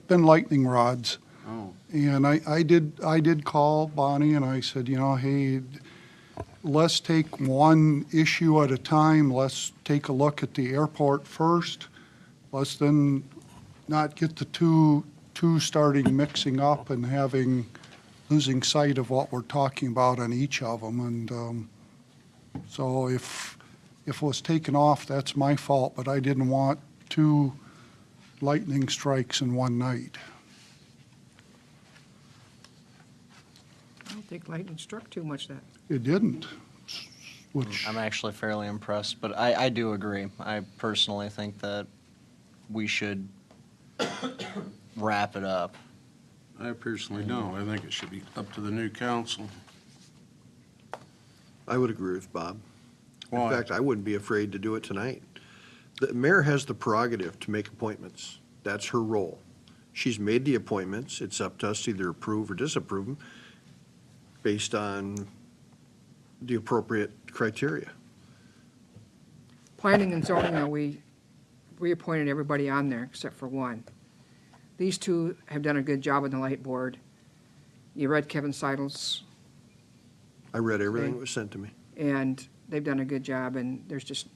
been lightning rods. Oh, And I did call Bonnie and I said, hey, let's take one issue at a time. Let's take a look at the airport first. Let's then not get the two starting mixing up and losing sight of what we're talking about on each of them. And so if it was taken off, that's my fault, but I didn't want 2 lightning strikes in one night. I don't think lightning struck too much that. It didn't, which, I'm actually fairly impressed, but I do agree. I personally think that we should wrap it up. I personally don't. I think it should be up to the new council. I would agree with Bob. In Why? fact, I wouldn't be afraid to do it tonight. The mayor has the prerogative to make appointments. That's her role. She's made the appointments. It's up to us to either approve or disapprove them based on the appropriate criteria. Planning and zoning, we reappointed everybody on there except for one. These 2 have done a good job on the light board. You read Kevin Seidel's, I read everything that was sent to me. and they've done a good job, and there's just,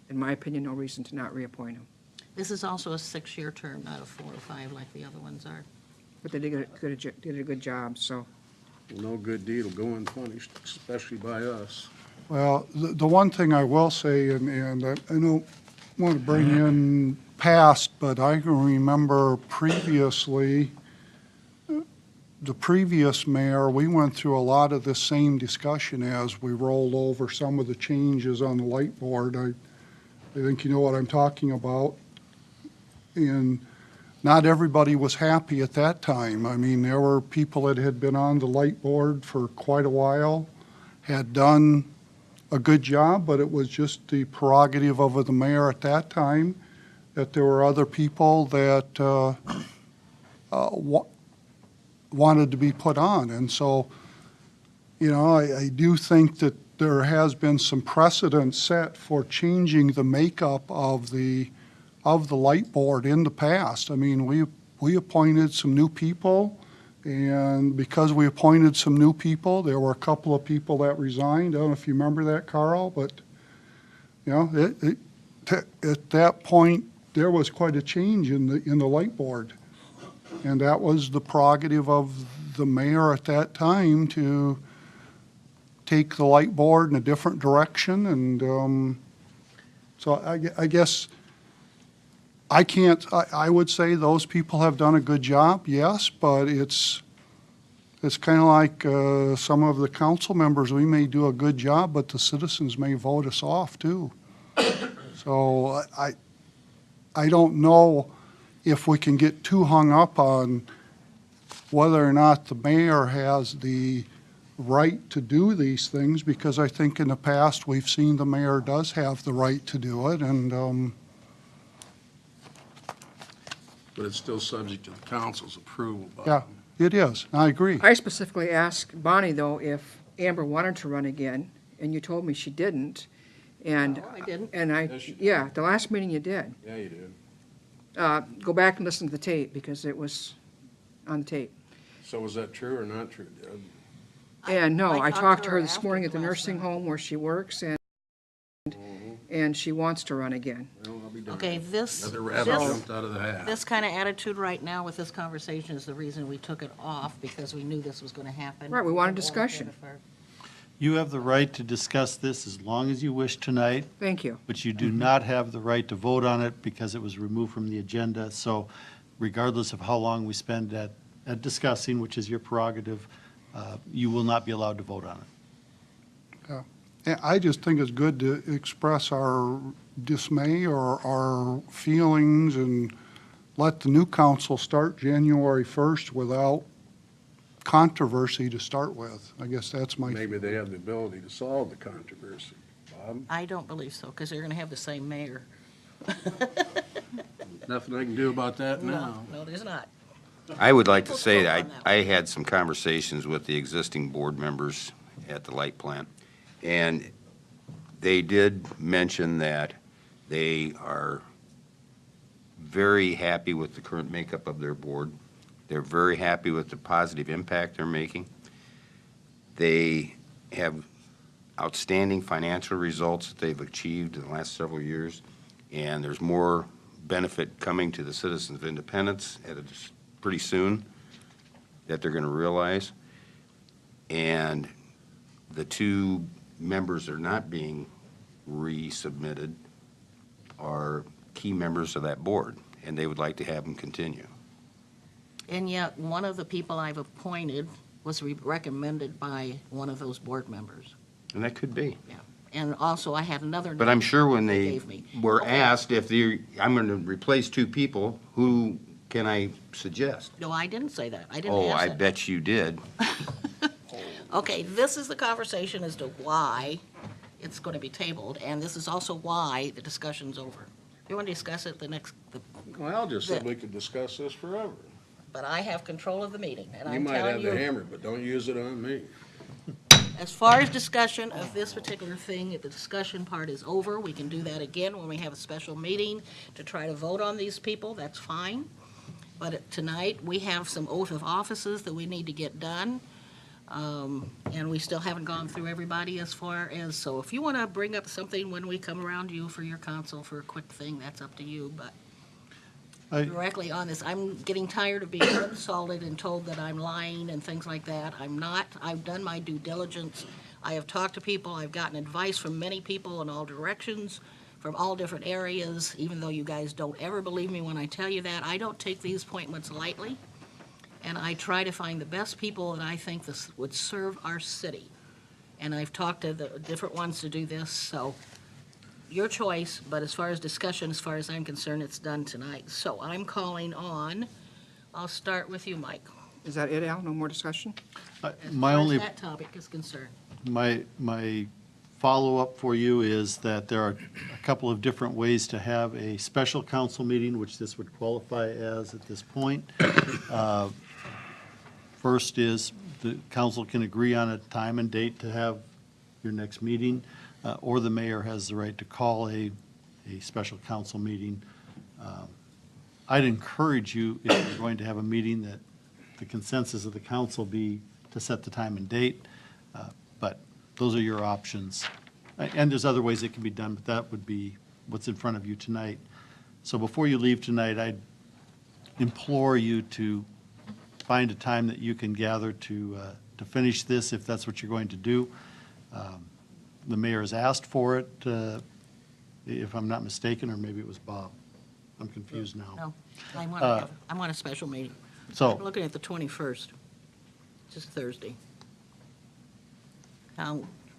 in my opinion, no reason to not reappoint them. This is also a 6-year term, not a 4 or 5 like the other ones are. But they did a good job, so. No good deed will go unpunished, especially by us. well, the one thing I will say, and I don't want to bring in past, but I can remember previously, the previous mayor, we went through a lot of the same discussion as we rolled over some of the changes on the light board. I think you know what I'm talking about. And not everybody was happy at that time. I mean, there were people that had been on the light board for quite a while, had done a good job, but it was just the prerogative of the mayor at that time, that there were other people that wanted to be put on. And so, you know, I do think that there has been some precedent set for changing the makeup of the light board in the past. I mean, we appointed some new people, and because we appointed some new people, there were a couple of people that resigned. I don't know if you remember that, Carl, but, you know, at that point, there was quite a change in the light board. And that was the prerogative of the mayor at that time to take the light board in a different direction. And so I guess I would say those people have done a good job, yes, but it's kind of like some of the council members, we may do a good job, but the citizens may vote us off too. So I don't know if we can get too hung up on whether or not the mayor has the right to do these things, because I think in the past we've seen the mayor does have the right to do it, and But it's still subject to the council's approval. Bob. yeah, it is. I agree. I specifically asked Bonnie, though, if Amber wanted to run again, and you told me she didn't. And, No, I didn't. and Yes, you did. yeah, the last meeting you did. Yeah, you did. Go back and listen to the tape, because it was on the tape. So was that true or not true, Deb? And no, I talked to her this after morning at the the last nursing night. home where she works, and she wants to run again. Well, I'll be darned. Okay, this, Another rabbit this, jumped out of the hat. this kind of attitude right now with this conversation is the reason we took it off, because we knew this was going to happen. Right, we wanted And all discussion. the other part. You have the right to discuss this as long as you wish tonight, Thank you. but you do not have the right to vote on it because it was removed from the agenda. So regardless of how long we spend at discussing, which is your prerogative, you will not be allowed to vote on it. And I just think it's good to express our dismay or our feelings and let the new council start January 1st without controversy to start with. I guess that's my, Maybe they have the ability to solve the controversy, Bob. I don't believe so, because they're going to have the same mayor. Nothing I can do about that now. No, there's not. I would like to Let's say vote that on that I had some conversations with the existing board members at the light plant, and they did mention that they are very happy with the current makeup of their board. They're very happy with the positive impact they're making. They have outstanding financial results that they've achieved in the last several years, and there's more benefit coming to the citizens of Independence pretty soon that they're going to realize. And the two members that are not being resubmitted are key members of that board, and they would like to have them continue. And yet, one of the people I've appointed was recommended by one of those board members. And that could be. And also, I had another. But I'm sure when they they gave me. were Okay. asked if I'm going to replace two people, who can I suggest? No, I didn't say that. I didn't Oh, ask I that. bet you did. Okay, this is the conversation as to why it's going to be tabled, and this is also why the discussion's over. You want to discuss it Well, Al just said we could discuss this forever. but I have control of the meeting, and You I'm might have telling the you, hammer, but don't use it on me. as far as discussion of this particular thing, the discussion part is over. We can do that again when we have a special meeting to try to vote on these people, that's fine. But tonight, we have some oath of offices that we need to get done. And we still haven't gone through everybody as far as, so if you want to bring up something when we come around you for your council for a quick thing, that's up to you, but directly on this, I'm getting tired of being insulted and told that I'm lying and things like that. I'm not. I've done my due diligence. I have talked to people. I've gotten advice from many people in all directions, from all different areas, even though you guys don't ever believe me when I tell you that. I don't take these appointments lightly. and I try to find the best people that I think this would serve our city. And I've talked to the different ones to do this, so your choice, but as far as discussion, as far as I'm concerned, it's done tonight. So I'm calling on, I'll start with you, Mike. Is that it, Al? No more discussion? As My far as only, that topic is concerned. my follow-up for you is that there are a couple of different ways to have a special council meeting, which this would qualify as at this point. First is the council can agree on a time and date to have your next meeting, or the mayor has the right to call a special council meeting. I'd encourage you, if you're going to have a meeting, that the consensus of the council be to set the time and date, but those are your options. And there's other ways it can be done, but that would be what's in front of you tonight. So before you leave tonight, I'd implore you to find a time that you can gather to finish this, if that's what you're going to do. The mayor has asked for it, if I'm not mistaken, or maybe it was Bob. I'm confused now. No, I want a special meeting. So. I'm looking at the 21st, just Thursday.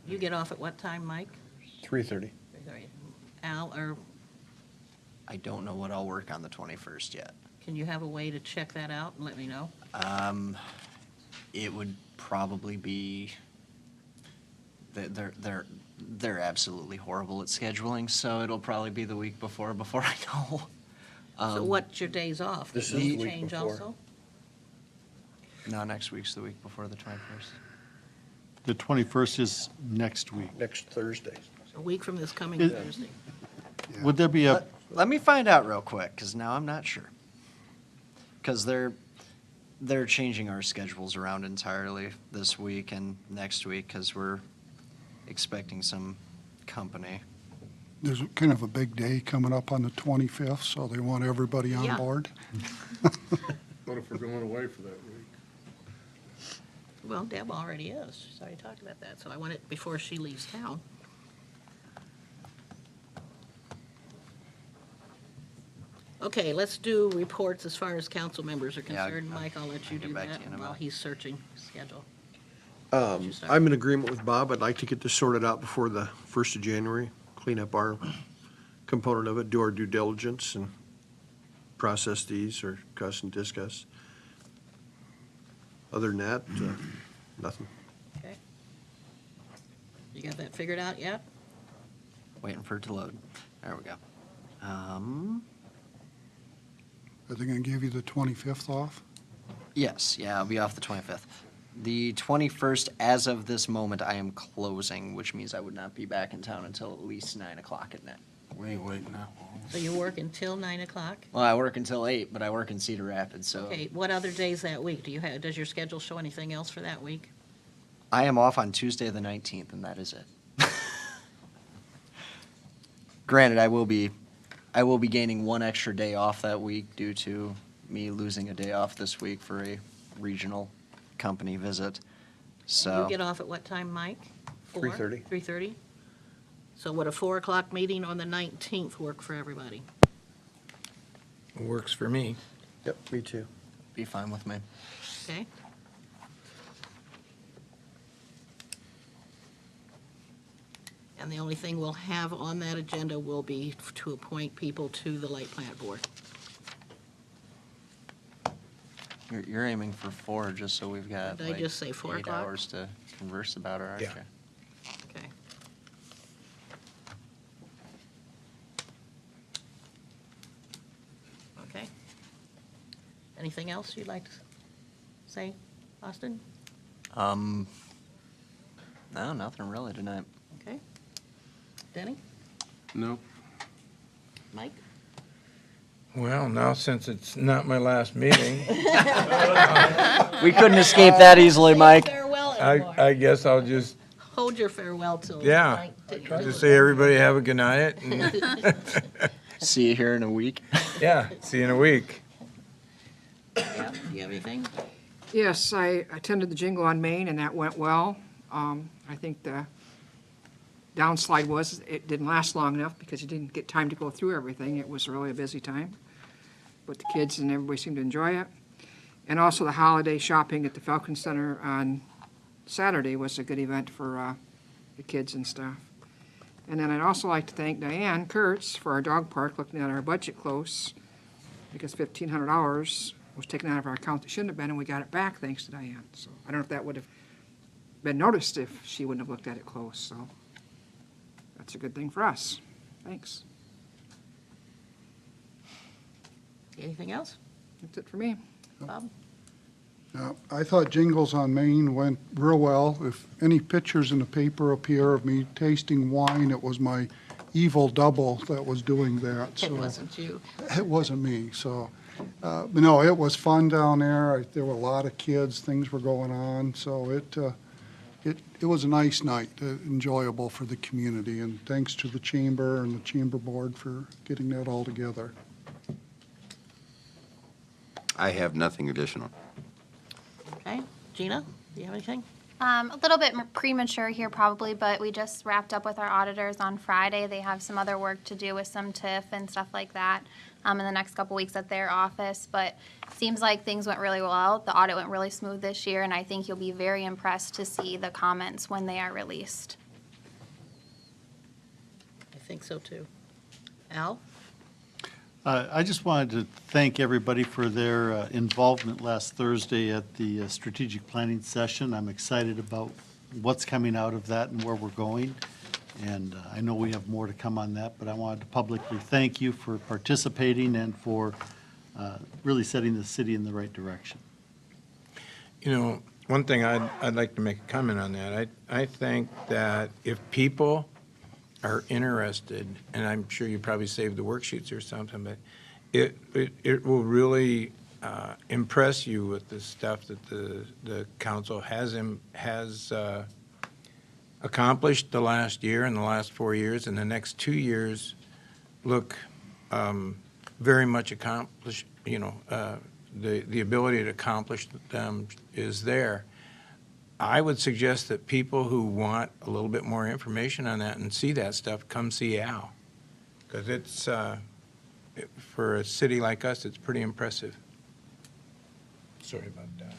You get off at what time, Mike? 3:30. Al, or I don't know what I'll work on the 21st yet. can you have a way to check that out and let me know? It would probably be, they're absolutely horrible at scheduling, so it'll probably be the week before I know. So what's your days off? This Does is the those week change before. also? No, next week's the week before the 21st. The 21st is next week. Next Thursday. A week from this coming Is- Thursday. Would there be a, Let me find out real quick, because now I'm not sure. Because they're changing our schedules around entirely this week and next week, because we're expecting some company. There's kind of a big day coming up on the 25th, so they want everybody on Yeah. board. What if we're going away for that week? Well, Deb already is. She's already talked about that, so I want it before she leaves town. Okay, let's do reports as far as council members are Yeah, concerned. Mike, I'll let you I'll get do back to that you in a while minute. he's searching schedule. You start. I'm in agreement with Bob. I'd like to get this sorted out before the 1st of January, clean up our component of it, do our due diligence and process these or cuss and discuss. Other than that, nothing. Okay. You got that figured out yet? Waiting for it to load. There we go. Are they going to give you the 25th off? Yes, yeah, I'll be off the 25th. The 21st, as of this moment, I am closing, which means I would not be back in town until at least 9 o'clock at night. We ain't waiting that long. So you work until 9 o'clock? Well, I work until 8, but I work in Cedar Rapids, so Okay, what other days that week? Does your schedule show anything else for that week? I am off on Tuesday the 19th, and that is it. Granted, I will be gaining one extra day off that week due to me losing a day off this week for a regional company visit. So You get off at what time, Mike? 3:30. 3:30? So would a 4 o'clock meeting on the 19th work for everybody? Works for me. Yep, me too. be fine with me. Okay? And the only thing we'll have on that agenda will be to appoint people to the Light Plant Board. You're aiming for 4, just so we've got Did I like just say 4 8 o'clock? hours to converse about it, aren't Yeah. you? Okay. Okay. Anything else you'd like to say, Austin? No, nothing really tonight. Okay. Denny? No. Mike? Well, now since it's not my last meeting, We couldn't escape that easily, Mike. Farewell anymore. I guess I'll just, Hold your farewell till. yeah, 19th. just say everybody have a good night. and- See you here in a week. Yeah, see you in a week. Yeah, do you have anything? Yes, I attended the Jingle on Main, and that went well. I think the downslide was it didn't last long enough because you didn't get time to go through everything. It was really a busy time. But the kids and everybody seemed to enjoy it. And also the holiday shopping at the Falcon Center on Saturday was a good event for the kids and stuff. And then I'd also like to thank Diane Kurtz for our dog park, looking at our budget close, because $1,500 was taken out of our account that shouldn't have been, and we got it back thanks to Diane. So I don't know if that would have been noticed if she wouldn't have looked at it close, so that's a good thing for us. Thanks. Anything else, That's it for me. Bob? I thought Jingles on Main went real well. If any pictures in the paper appear of me tasting wine, it was my evil double that was doing that. It So wasn't you. it wasn't me, so, but no, it was fun down there. There were a lot of kids, things were going on, so it was a nice night, enjoyable for the community, and thanks to the chamber and the chamber board for getting that all together. I have nothing additional. Okay, Gina, do you have anything? A little bit premature here probably, but we just wrapped up with our auditors on Friday. They have some other work to do with some TIF and stuff like that in the next couple weeks at their office. But it seems like things went really well. The audit went really smooth this year, and I think you'll be very impressed to see the comments when they are released. I think so too. Al? I just wanted to thank everybody for their involvement last Thursday at the strategic planning session. I'm excited about what's coming out of that and where we're going. And I know we have more to come on that, but I wanted to publicly thank you for participating and for really setting the city in the right direction. You know, one thing I'd like to make a comment on that. I think that if people are interested, and I'm sure you probably saved the worksheets or something, but it will really impress you with the stuff that the council has accomplished the last year and the last 4 years, and the next 2 years look very much accomplished. You know, the ability to accomplish them is there. I would suggest that people who want a little bit more information on that and see that stuff, come see Al. Because it's, for a city like us, it's pretty impressive. Sorry about that.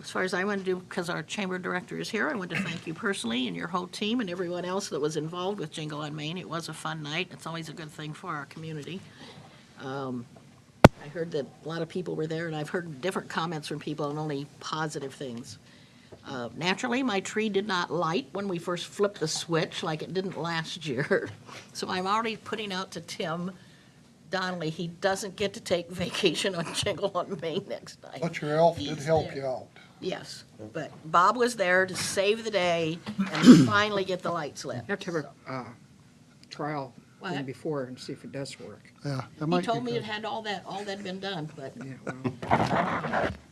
As far as I want to do, because our chamber director is here, I want to thank you personally and your whole team and everyone else that was involved with Jingle on Main. It was a fun night. It's always a good thing for our community. I heard that a lot of people were there, and I've heard different comments from people and only positive things. Naturally, my tree did not light when we first flipped the switch like it didn't last year. So I'm already putting out to Tim Donnelly, he doesn't get to take vacation on Jingle on Main next night. But your elf did He's help there. you out. Yes, but Bob was there to save the day and finally get the lights lit. You have to have a trial What? thing before and see if it does work. Yeah, that He might be told me good. it had all that been done, but Yeah, well,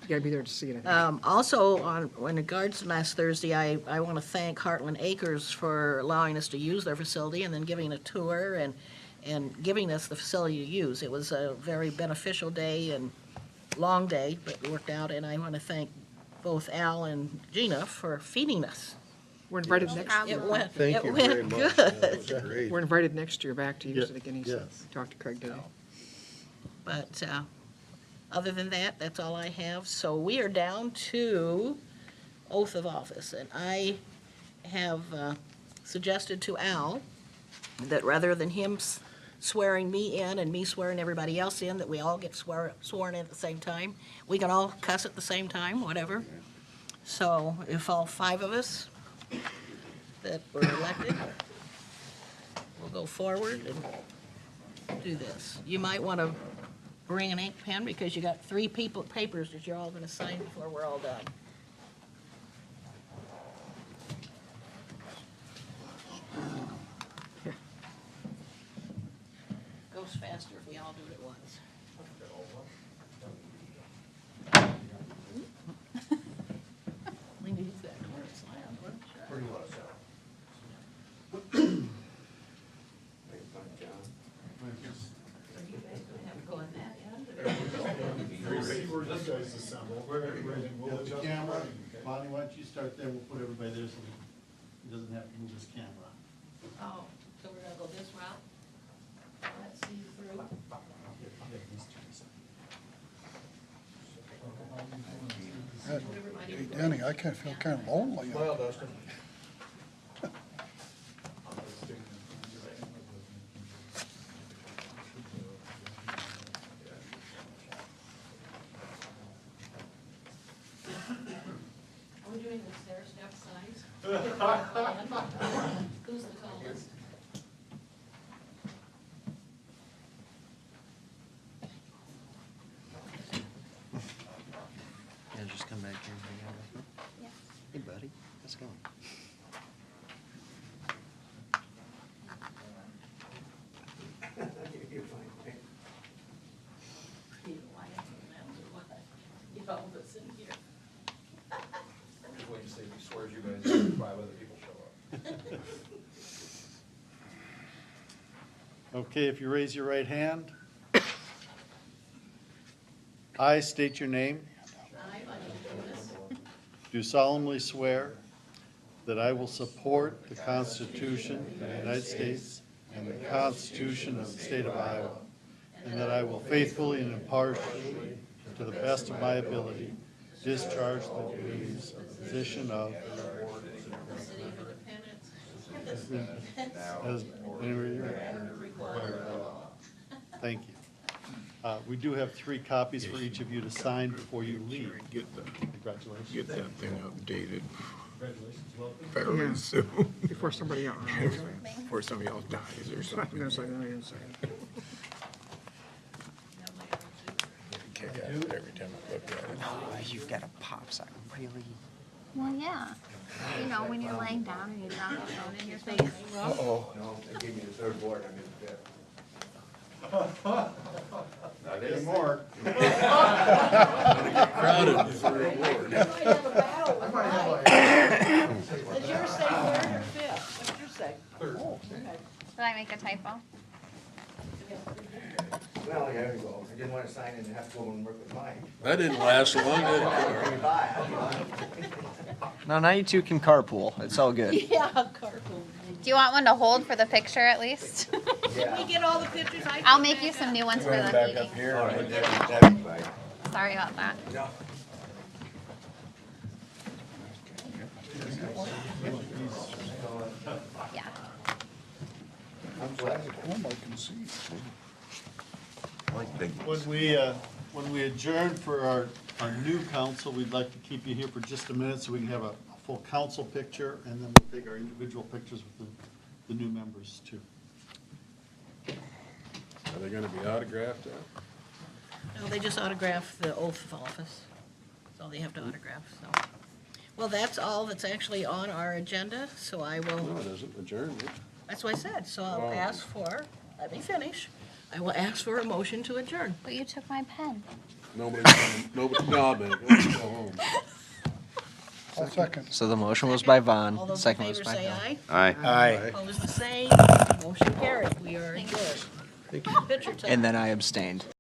you gotta be there to see it. also, in regards to last Thursday, I want to thank Heartland Acres for allowing us to use their facility and then giving a tour and giving us the facility to use. It was a very beneficial day and long day, but it worked out, and I want to thank both Al and Gina for feeding us. We're invited next, It went, Thank it you very went much. good. That was great. we're invited next year back to use Yeah, it again, he said. yes. Talked to Craig today. But other than that, that's all I have. So we are down to oath of office, and I have suggested to Al that rather than him swearing me in and me swearing everybody else in, that we all get sworn in at the same time. We can all cuss at the same time, whatever. So if all 5 of us that were elected, we'll go forward and do this. You might want to bring an ink pen because you got 3 papers that you're all going to sign before we're all done. Goes faster if we all do it at once. We need that where it's loud, wouldn't it? Are you guys gonna have to go in that end, or- The camera, Bonnie, why don't you start there, we'll put everybody there so he doesn't have to move his camera. Oh, so we're gonna go this route? Let's see through. Denny, I kind of feel kind of lonely. Well, Dustin. Are we doing the stair step size? Who's the tallest? Yeah, just come back here and hang out with me. Yeah. Hey, buddy, let's go. Get all of us in here. Just wait and see, he swears you guys, 5 other people show up. Okay, if you raise your right hand. I state your name. I, Michael Davis, Do solemnly swear that I will support the Constitution of the United States and the Constitution of the State of Iowa, and that I will faithfully and impartially, to the best of my ability, discharge the duties of the position of City of Independence. as required by law. Thank you. We do have 3 copies for each of you to sign before you leave. Congratulations. Get that thing updated Yeah. fairly soon, Before somebody else. before somebody else dies or something. Kick out every time I look at it. Oh, you've got a pop sign, really? Well, yeah. You know, when you're laying down and you drop your phone in your face. Uh-oh. No, they gave me the 3rd ward, I'm in the 5th. Not anymore. Crowded in the 3rd ward. Does yours say 3rd or 5th? What's yours say? 3rd. Oh, okay. Did I make a typo? Well, there you go. I didn't want to sign in and have to go and work with Mike. That didn't last long, did it? No, now you two can carpool. It's all good. Yeah, carpool. Do you want one to hold for the picture at least? Did we get all the pictures? I'll make you some new ones for the Back meeting. up here. All right, that'd be fine. Sorry about that. No. Yeah. I'm glad. Home, I can see. I like big ones. When we adjourn for our new council, we'd like to keep you here for just a minute so we can have a full council picture, and then we'll take our individual pictures with the new members too. Are they gonna be autographed now? No, they just autograph the oath of office. That's all they have to autograph, so. Well, that's all that's actually on our agenda, so I No, will, it isn't adjourned. that's what I said, so I'll Oh. ask for, let me finish. I will ask for a motion to adjourn. But you took my pen. Nobody's coming, nobody, no, man, let's go home. I'll second. So the motion was by All Vaughn, those in second was favor by say Hill. aye. Aye. Opposed, the same. Motion carried. We are adjourned. Picture time. And then I abstained.